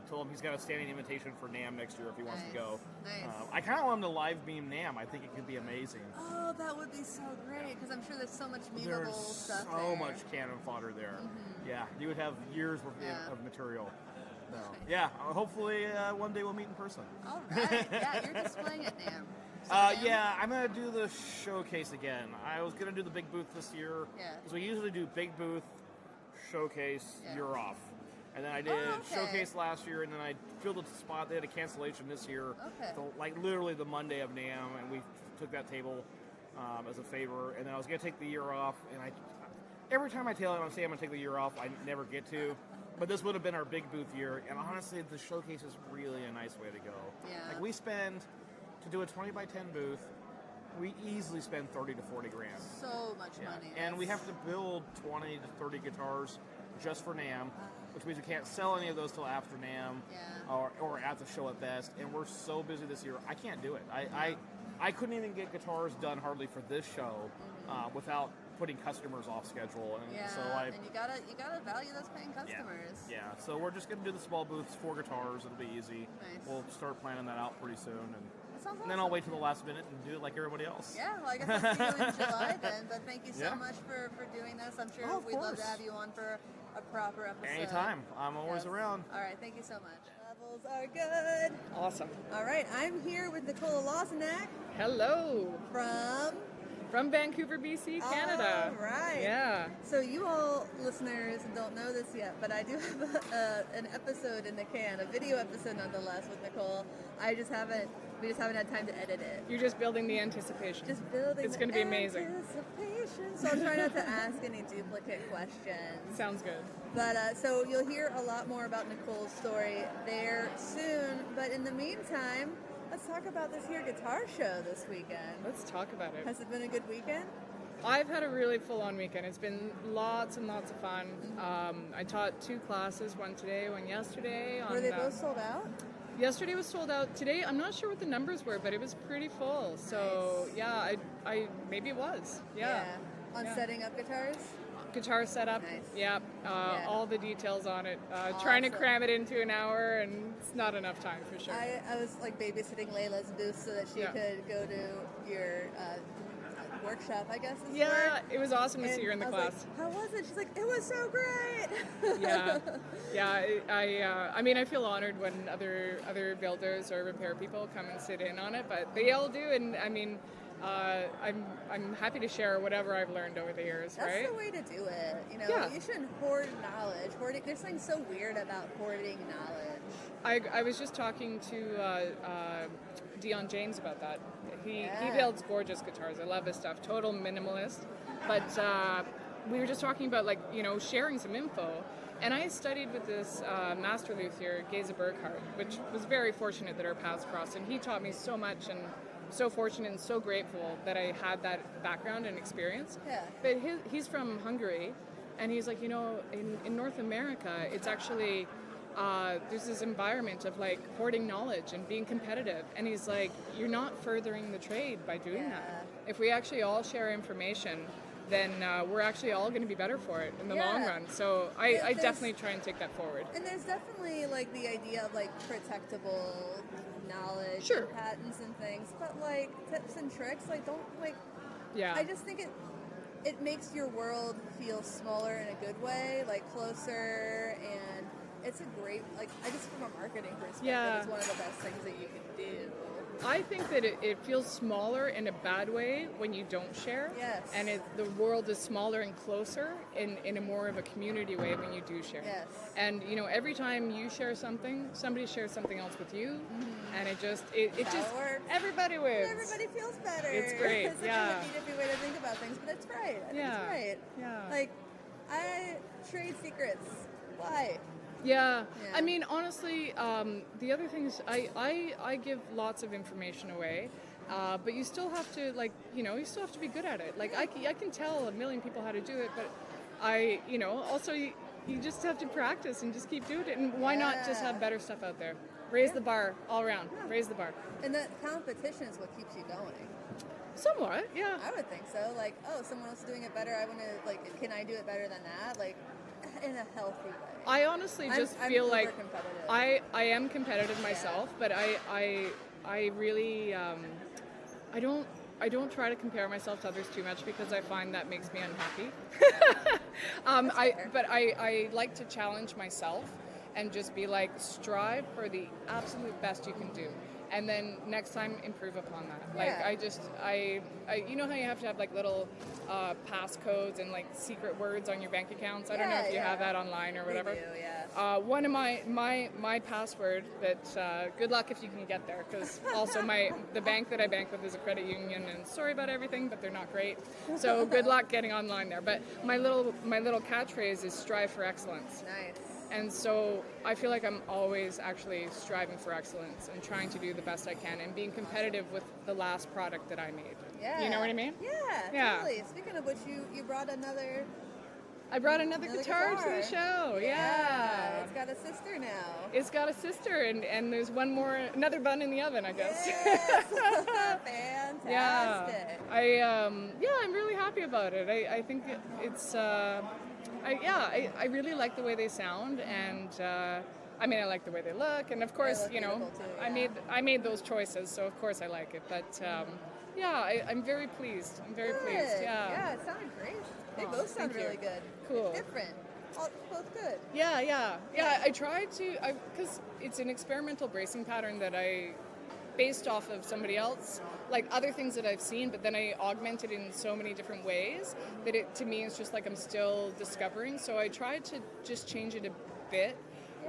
told him he's got a standing invitation for NAMM next year if he wants to go. Nice. I kind of want him to live beam NAMM. I think it could be amazing. Oh, that would be so great because I'm sure there's so much memeable There's stuff so there. much cannon fodder there. Mm-hmm. Yeah, you would have years worth Yeah. of material. So, yeah, hopefully one day we'll meet in person. All right. Yeah, you're displaying at NAMM. So NAMM? Yeah, I'm going to do the showcase again. I was going to do the big booth this year. Yeah. Because we usually do big booth, showcase, Yeah. year off. And then I did showcase last year, and then I filled a spot. They had a cancellation this year. Okay. So, like literally the Monday of NAMM, and we took that table as a favor. And then I was going to take the year off, and every time I tell them I'm going to take the year off, I never get to. But this would have been our big booth year, and honestly, the showcase is really a nice way to go. Yeah. Like we spend, to do a 20 by 10 booth, we easily spend 30 to 40 grand. So much money. And we have to build 20 to 30 guitars just for NAMM, which means we can't sell any of those till after NAMM or at the show at best. And we're so busy this year, I can't do it. I couldn't even get guitars done hardly for this show without putting customers off schedule. And Yeah, so and you gotta value those paying customers. Yeah, so we're just gonna do the small booths, 4 guitars. It'll be easy. Nice. We'll start planning that out pretty soon, and That sounds then I'll awesome. wait till the last minute and do it like everybody else. Yeah, well, I guess I'll see you in July then. But thank you so Yeah. much for doing this. I'm sure Oh, of we'd love to course. have you on for a proper episode. Anytime. I'm always Yes. around. All right, thank you so much. Levels are good. Awesome. All right, I'm here with Nicola Lawsonak Hello. from Vancouver, BC, Canada. All right. Yeah. So you all listeners don't know this yet, but I do have an episode in the can, a video episode nonetheless with Nicole. We just haven't had time to edit it. You're just building the anticipation. Just building. It's going to be amazing. Anticipation. So I'll try not to ask any duplicate questions. Sounds good. But so you'll hear a lot more about Nicole's story there soon. But in the meantime, let's talk about this here guitar show this weekend. Let's talk about it. Has it been a good weekend? I've had a really full-on weekend. It's been lots and lots of fun. I taught 2 classes, one today, one yesterday. Were they both sold out? Yesterday was sold out. Today, I'm not sure what the numbers were, but it was pretty full. So Nice. yeah, I maybe it was. Yeah. On Yeah. setting up guitars? Guitar setup. Nice. Yeah. Yeah. All the details on it. Trying to Awesome. cram it into an hour, and it's not enough time for sure. I was like babysitting Leila's booth so that she Yeah. could go to your workshop, I guess. Is Yeah, word. it was awesome to And see her in the I was class. Like, how was it? She's like, it was so great. Yeah. I mean, I feel honored when other builders or repair people come and sit in on it, but they all do, and I mean, I'm happy to share whatever I've learned over the years, That's right? the way to do it. You know, Yeah. you shouldn't hoard knowledge. There's something so weird about hoarding knowledge. I was just talking to Dion James about that. He Yeah. builds gorgeous guitars. I love his stuff. Total minimalist. But we were just talking about sharing some info. And I studied with this master luthier, Geza Burghardt, which was very fortunate that our paths crossed. And he taught me so much, and so fortunate and so grateful that I had that background and experience. Yeah. But he's from Hungary, and he's like, in North America, it's actually there's this environment of like hoarding knowledge and being competitive, and he's like, you're not furthering the trade by doing that. If we actually all share information, then we're actually all going to be better for it in the long run. So I There's- definitely try and take that forward. And there's definitely like the idea of like protectable knowledge Sure. and patents and things, but like tips and tricks, like don't like. Yeah. I just think it makes your world feel smaller in a good way, like closer, and it's a great I just from a marketing perspective, Yeah. it's one of the best things that you can do. I think that it feels smaller in a bad way when you don't share. Yes. And the world is smaller and closer in a more of a community way when you do share. Yes. And every time you share something, somebody shares something else with you, and it just works. everybody wins. Everybody feels better. It's great, It's such yeah. a hippie way to think about things, but it's right. I think Yeah. it's right. Yeah. Like, I trade secrets. Why? Yeah. Yeah. I mean, honestly, the other thing is I give lots of information away, but you still have to you still have to be good at it. Like I can tell a million people how to do it, but also you just have to practice and just keep doing it. And why not just have better stuff out there? Raise the bar all around. Raise the bar. And that competition is what keeps you going. Somewhat, yeah. I would think so. Like, oh, someone else is doing it better. I want to, like, can I do it better than that? Like, in a healthy way. I honestly just I'm feel like competitive. I am competitive myself, but I really I don't try to compare myself to others too much because I find that makes me unhappy. I like to challenge myself and just be like, strive for the absolute best you can do. And then next time, improve upon that. Yeah. Like, I you know how you have to have like little passcodes and like secret words on your bank accounts? I don't know if you have that online or whatever. We do, yeah. One of my password that, good luck if you can get there, because also the bank that I bank with is a credit union, and sorry about everything, but they're not great. So good luck getting online there. But my little catchphrase is strive for excellence. Nice. And so I feel like I'm always actually striving for excellence and trying to do the best I can and being competitive with the last product that I made. Yeah. You know what I mean? Yeah, totally. Speaking of which, you brought another... I brought another guitar to the show. Yeah. It's got a sister now. It's got a sister, and there's another bun in the oven, I guess. Yes. Fantastic. Yeah. I'm really happy about it. I think it's... I really like the way they sound, and I like the way they look, and of course, too, yeah. I made those choices, so of course I like it. But I'm very pleased. I'm very pleased. Yeah. Yeah, it sounded great. They both sound really good. Cool. It's different. Both good. Yeah. I tried to, because it's an experimental bracing pattern that I based off of somebody else, like other things that I've seen, but then I augmented in so many different ways that it, to me, it's just like I'm still discovering. So I tried to just change it a bit,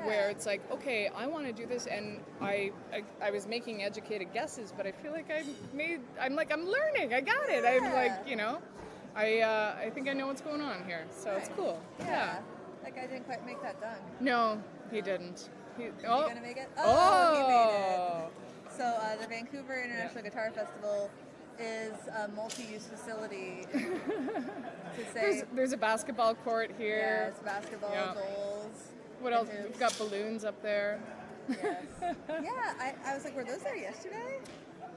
where it's like, okay, I want to do this, and I was making educated guesses, but I feel like I'm learning. I got it. I'm like, I think I know what's going on here. So it's cool. Yeah. That guy didn't quite make that dunk. No, he didn't. You gonna make it? Oh, he made it. So the Vancouver International Guitar Festival is a multi-use facility. There's a basketball court here. Yeah, it's basketball, goals. What else? We've got balloons up there. Yes. I was like, were those there yesterday?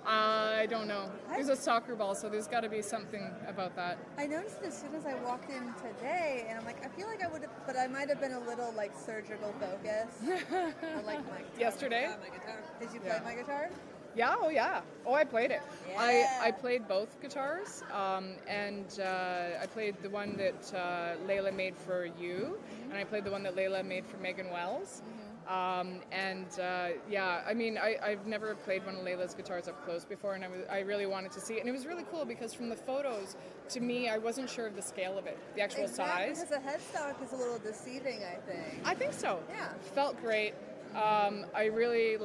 I don't know. There's a soccer ball, so there's got to be something about that. I noticed as soon as I walked in today, and I'm like, I feel like I would have, but I might have been a little like surgical focus. I like my guitar. Yesterday? My guitar. Did you play my guitar? Yeah, yeah. Oh, I played it. Yeah. I played both guitars, and I played the one that Leila made for you, and I played the one that Leila made for Maegen Wells. I've never played one of Leila's guitars up close before, and I really wanted to see it. And it was really cool because from the photos, to me, I wasn't sure of the scale of it, the actual size. Because the headstock is a little deceiving, I think. I think so. Yeah. Felt great. I really,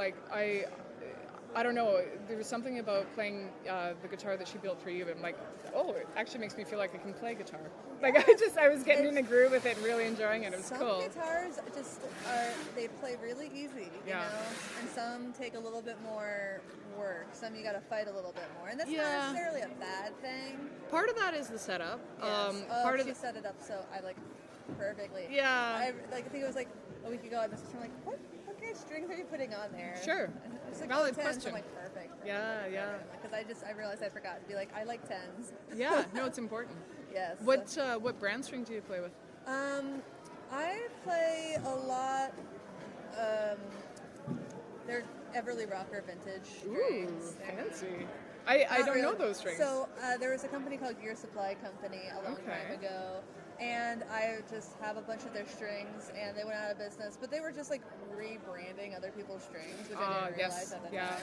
I don't know, there was something about playing the guitar that she built for you, and I'm like, oh, it actually makes me feel like I can play guitar. Like, I was getting in the groove with it and really enjoying it. It was cool. Some guitars they play really easy, you know, and some take a little bit more work. Some you got to fight a little bit more, and that's not necessarily a bad thing. Part of that is the setup. Yes. She set it up so I perfectly. Yeah. I think it was like a week ago. I messaged her like, what strings are you putting on there? Sure. And it's like, valid 10s. question. I'm like, perfect. Yeah. Because I realized I forgot to be like, I like 10s. Yeah. No, it's important. Yes. What brand string do you play with? I play a lot. They're Everly Rocker vintage strings. Ooh, fancy. I don't know those strings. So there was a company called Gear Supply Company a long time ago, and I just have a bunch of their strings, and they went out of business. But they were just like rebranding other people's strings, which I didn't realize at the time.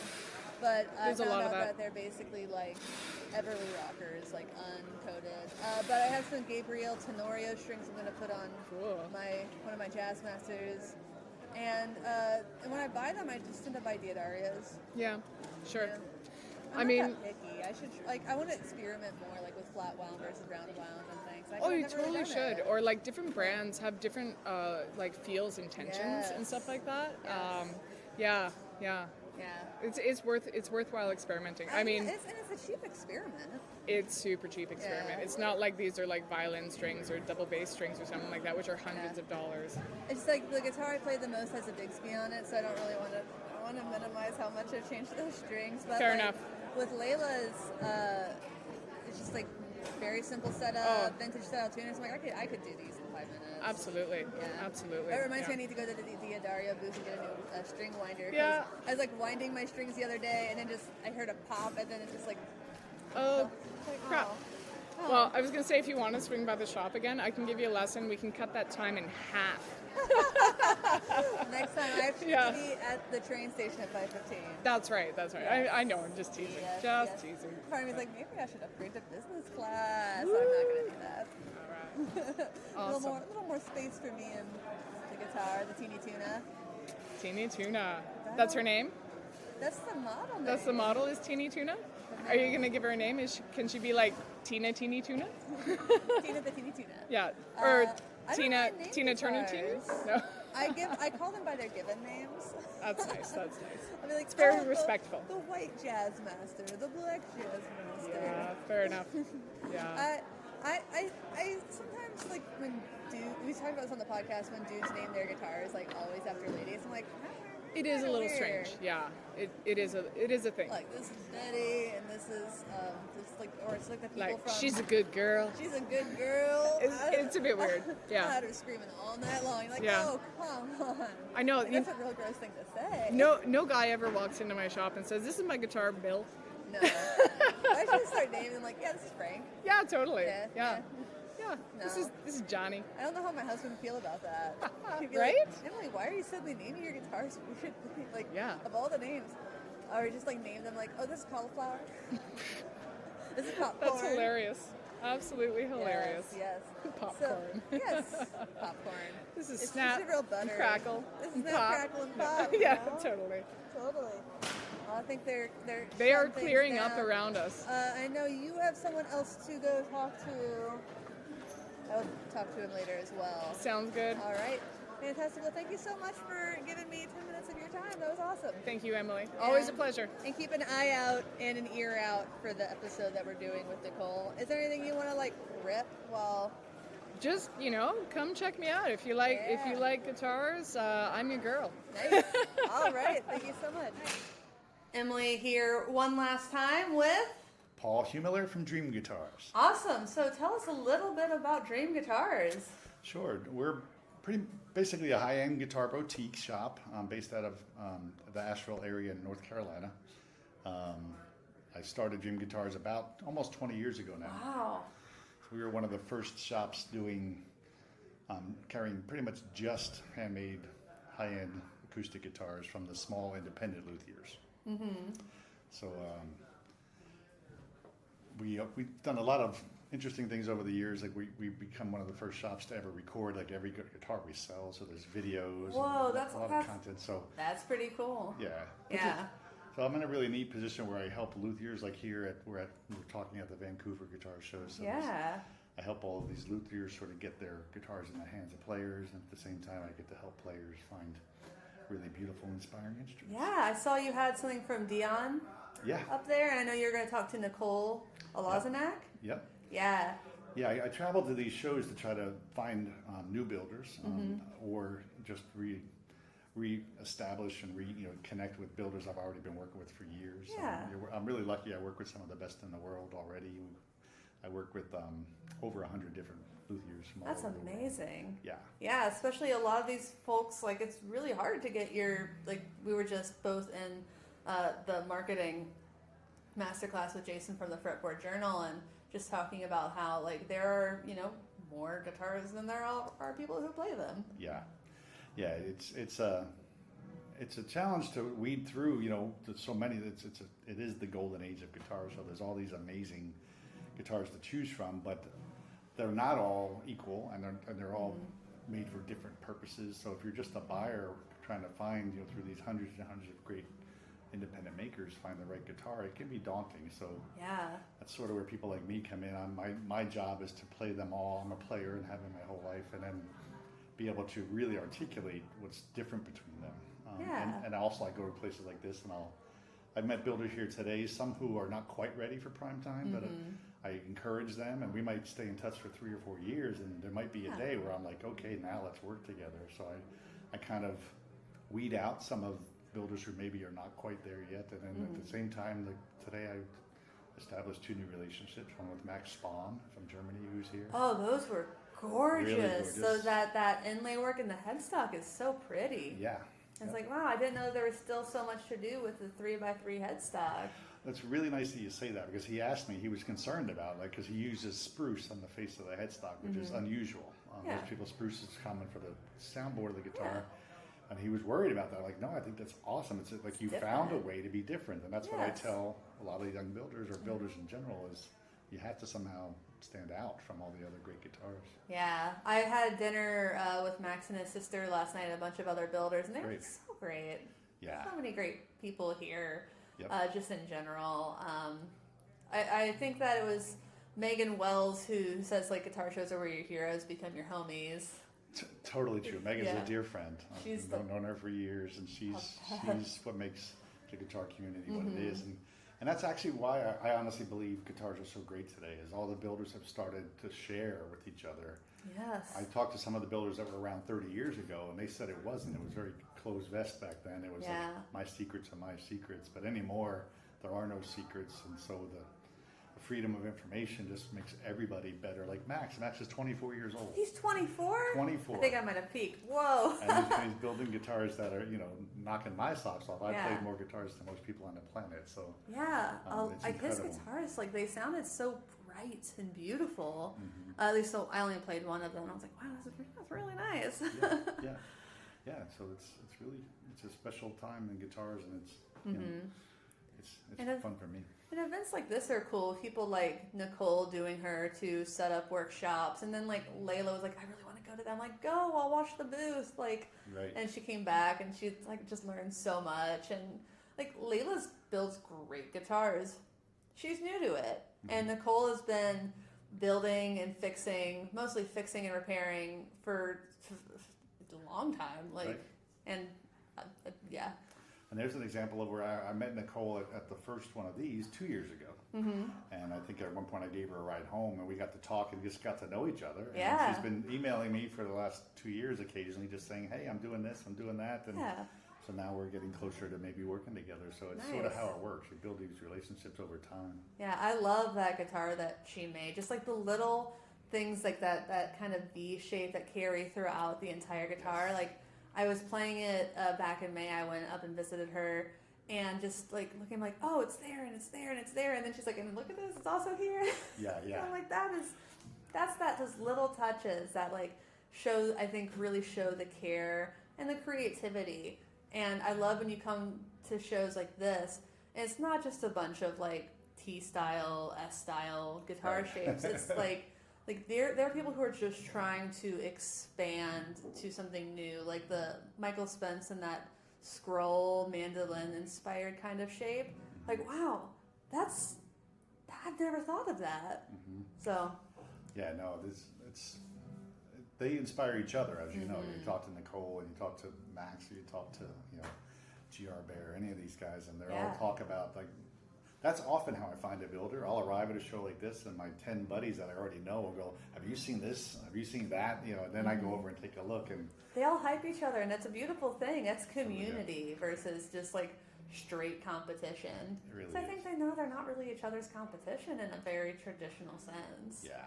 But I found out that they're basically like Everly Rockers, like uncoated. But I have some Gabriel Tenorio strings I'm going to put on one of my Jazz Masters. And when I buy them, I just tend to buy Diodarias. Yeah, sure. Yeah. I'm not that picky. I want to experiment more, like with flat wound versus round wound and things. You totally should. Or like different brands have different feels and tensions and stuff like that. Yes. Yeah. It's worthwhile experimenting. It's a cheap experiment. It's super cheap experiment. Yeah. It's not like these are like violin strings or double bass strings or something like that, which are hundreds of dollars. It's like the guitar I play the most has a Bixby on it, so I don't really want to minimize how much I've changed those strings. But Fair enough. with Leila's, it's just like very simple setup, vintage style tuners. I'm like, I could do these in 5 minutes. Absolutely. Yeah. Absolutely. That reminds me, Yeah. I need to go to the Dario booth and get a new string winder. 'Cause Yeah. I was like winding my strings the other day, and then I heard a pop, and then it just like. Oh, like, crap. oh. Well, I was going to say, if you want to swing by the shop again, I can give you a lesson. We can cut that time in half. Next time I have to be at the train station at 5:15. That's right. That's right. Yes. I know. I'm just teasing. Yes. Teasing. Part of me's like, maybe I should upgrade to business class. So I'm not going to do that. All right. A Awesome. little more space for me and the guitar, the Teeny Tuna. Teeny Tuna. That's her name? That's the model name. That's the model is Teeny Tuna? Are you going to give her a name? Can she be like Tina Teeny Tuna? Tina the Teeny Tuna. Yeah. Or I don't Tina mind Tina name Turner guitars. Tuna? No. I call them by their given names. That's nice. That's nice. I mean, like, It's very oh, respectful. The white jazz master, the black jazz master. Yeah, fair enough. Yeah. I sometimes like when we talk about this on the podcast when dudes name their guitars like always after ladies. I'm like, It is a little weird. strange. Yeah. It is a thing. Like this is Betty and this is just like, or it's like the people Like from. she's a good girl. She's a good girl. It's a bit weird. Yeah. I had her screaming all night long. You're like, Yeah. oh come on. I know. Like, that's a real gross thing to say. No guy ever walks into my shop and says, "This is my guitar, Bill." No. I should start naming them like, yeah, this is Frank. Yeah, totally. Yeah. Yeah. No. This is Johnny. I don't know how my husband would feel about that. He'd be Right? like, Emily, why are you suddenly naming your guitars weird? Like, of all the names. Or just like name them like, oh, this is cauliflower. This is popcorn. That's hilarious. Absolutely hilarious. Yes. Popcorn. So, yes, popcorn. This is it's snap just a real butter. and crackle. This is and snap, pop. crackle, and pop. Yeah, you know? totally. Totally. Well, I think they're They are shutting things clearing up down. around us. I know you have someone else to go talk to. I'll talk to him later as well. Sounds good. All right. Fantastic. Well, thank you so much for giving me 10 minutes of your time. That was awesome. Thank you, Emily. Always a pleasure. And keep an eye out and an ear out for the episode that we're doing with Nicole. Is there anything you want to like rip while? Just come check me out if you like. If you like guitars, I'm your girl. Nice. All right. Thank you so much. Emily here one last time with Paul Humiller from Dream Guitars. Awesome. So tell us a little bit about Dream Guitars. Sure. We're basically a high-end guitar boutique shop based out of the Asheville area in North Carolina. I started Dream Guitars about almost 20 years ago now. Wow. So we were one of the first shops carrying pretty much just handmade high-end acoustic guitars from the small independent luthiers. Mm-hmm. So we've done a lot of interesting things over the years. Like we've become one of the first shops to ever record like every guitar we sell. So there's videos. Whoa, and that's a lot of content. So that's pretty cool. Yeah. Yeah. So I'm in a really neat position where I help luthiers. Like we're talking at the Vancouver Guitar Show. So yeah. I help all of these luthiers sort of get their guitars in the hands of players, and at the same time, I get to help players find really beautiful, inspiring instruments. Yeah, I saw you had something from Dion. Yeah. Up there, and I know you're going to talk to Nicole Alazanak. Yep. Yeah. Yeah, I travel to these shows to try to find new builders or just re-establish and connect with builders I've already been working with for years. Yeah. I'm really lucky. I work with some of the best in the world already. I work with over 100 different luthiers. That's amazing. Yeah. Yeah, especially a lot of these folks, like it's really hard to get we were just both in the marketing masterclass with Jason from the Fretboard Journal and just talking about how there are, more guitars than there are people who play them. Yeah. Yeah, it's a challenge to weed through, so many. It is the golden age of guitars. So there's all these amazing guitars to choose from, but they're not all equal, and they're all made for different purposes. So if you're just a buyer trying to find, through these hundreds and hundreds of great independent makers, find the right guitar, it can be daunting. So yeah, that's sort of where people like me come in. My job is to play them all. I'm a player and have been my whole life, and then be able to really articulate what's different between them. And also I go to places like this, and I've met builders here today, some who are not quite ready for prime time, but I encourage them, and we might stay in touch for 3 or 4 years, and there might be a day where I'm like, okay, now let's work together. So I kind of weed out some of builders who maybe are not quite there yet. And then at the same time, today I established 2 new relationships. One with Max Spahn from Germany, who's here. Oh, those were gorgeous. Really gorgeous. So that inlay work in the headstock is so pretty. Yeah. It's like, wow, I didn't know there was still so much to do with the 3x3 headstock. That's really nice that you say that, because he asked me, he was concerned about, like, because he uses spruce on the face of the headstock, which is unusual. Most people, spruce is common for the soundboard of the guitar. And he was worried about that. Like, no, I think that's awesome. It's like you found a way to be different. And that's what I tell a lot of young builders, or builders in general, is you have to somehow stand out from all the other great guitars. Yeah, I had dinner with Max and his sister last night, and a bunch of other builders, and they were so great. Yeah. So many great people here, Yep. just in general. I think that it was Maegen Wells who says, like, guitar shows are where your heroes become your homies. Totally true. Megan's a dear friend. I've known her for years, and she's what makes the guitar community what it is. And that's actually why I honestly believe guitars are so great today, is all the builders have started to share with each other. Yes. I talked to some of the builders that were around 30 years ago, and they said it wasn't. It was very closed vest back then. It was like, my secrets are my secrets. But anymore, there are no secrets, and so the freedom of information just makes everybody better. Like Max is 24 years old. He's 24? 24. I think I might have peaked. Whoa. And he's building guitars that are, knocking my socks off. I played more guitars than most people on the planet, so. Yeah, his incredible. guitars, like, they sounded so bright and beautiful. At least, so I only played one of them, and I was like, wow, that's really nice. Yeah. So it's a special time in guitars, and it's fun for me. And events like this are cool. People like Nicole doing her to set up workshops, and then like Leila was like, I really want to go to them. I'm like, go, I'll watch the booth. Like, and she came back and she like just learned so much. And like Leila builds great guitars. She's new to it, and Nicole has been building and mostly fixing and repairing for a long time. Like, and yeah. And there's an example of where I met Nicole at the first one of these 2 years ago. And I think at one point I gave her a ride home, and we got to talk and just got to know each other. And she's been emailing me for the last 2 years occasionally, just saying, hey, I'm doing this, I'm doing that. And so now we're getting closer to maybe working together. So it's sort of how it works. You build these relationships over time. Yeah, I love that guitar that she made. Just like the little things like that kind of V shape that carry throughout the entire guitar. Like, I was playing it back in May. I went up and visited her, and just like looking like, oh, it's there and it's there and it's there, and then she's like, and look at this, it's also here. Yeah. I'm like, those little touches that like really show the care and the creativity. And I love when you come to shows like this, and it's not just a bunch of like T style, S style guitar shapes. It's like there are people who are just trying to expand to something new, like the Michael Spence and that scroll mandolin-inspired kind of shape. Like, wow, I've never thought of that. So. Yeah, no, they inspire each other, as you know. You talk to Nicole, and you talk to Max, or you talk to GR Bear, any of these guys, and they all talk about like. That's often how I find a builder. I'll arrive at a show like this, and my 10 buddies that I already know will go, have you seen this? Have you seen that? And then I go over and take a look. And they all hype each other, and it's a beautiful thing. It's community versus just like straight competition. It really I think they know they're not really each other's competition in a very traditional sense. Yeah.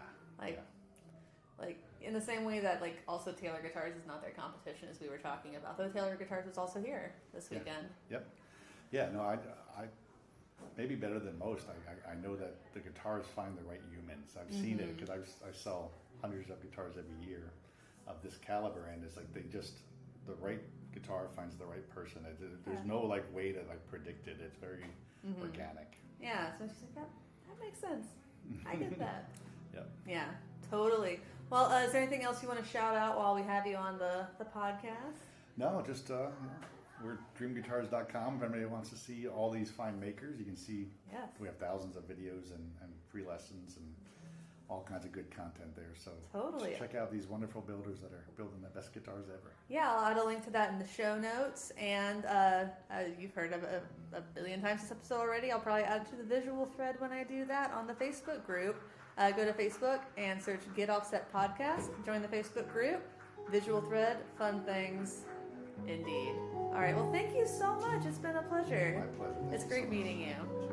Like in the same way that like also Taylor Guitars is not their competition, as we were talking about. Though Taylor Guitars was also here this weekend. Yep. Yeah, no, I maybe better than most. I know that the guitars find the right humans. I've seen it because I sell hundreds of guitars every year of this caliber, and it's like the right guitar finds the right person. There's no like way to like predict it. It's very organic. Yeah, so she's like, that makes sense. I get that. Yep. Yeah, totally. Well, is there anything else you want to shout out while we have you on the podcast? No, just we're dreamguitars.com. If anybody wants to see all these fine makers, you can see we have thousands of videos and free lessons and all kinds of good content there. So totally check out these wonderful builders that are building the best guitars ever. Yeah, I'll add a link to that in the show notes. And you've heard of it a billion times this episode already. I'll probably add it to the visual thread when I do that on the Facebook group. Go to Facebook and search Get Offset Podcast. Join the Facebook group. Visual thread, fun things. Indeed. All right. Well, thank you so much. It's been a pleasure. My pleasure. Thank It's you great so meeting you. much.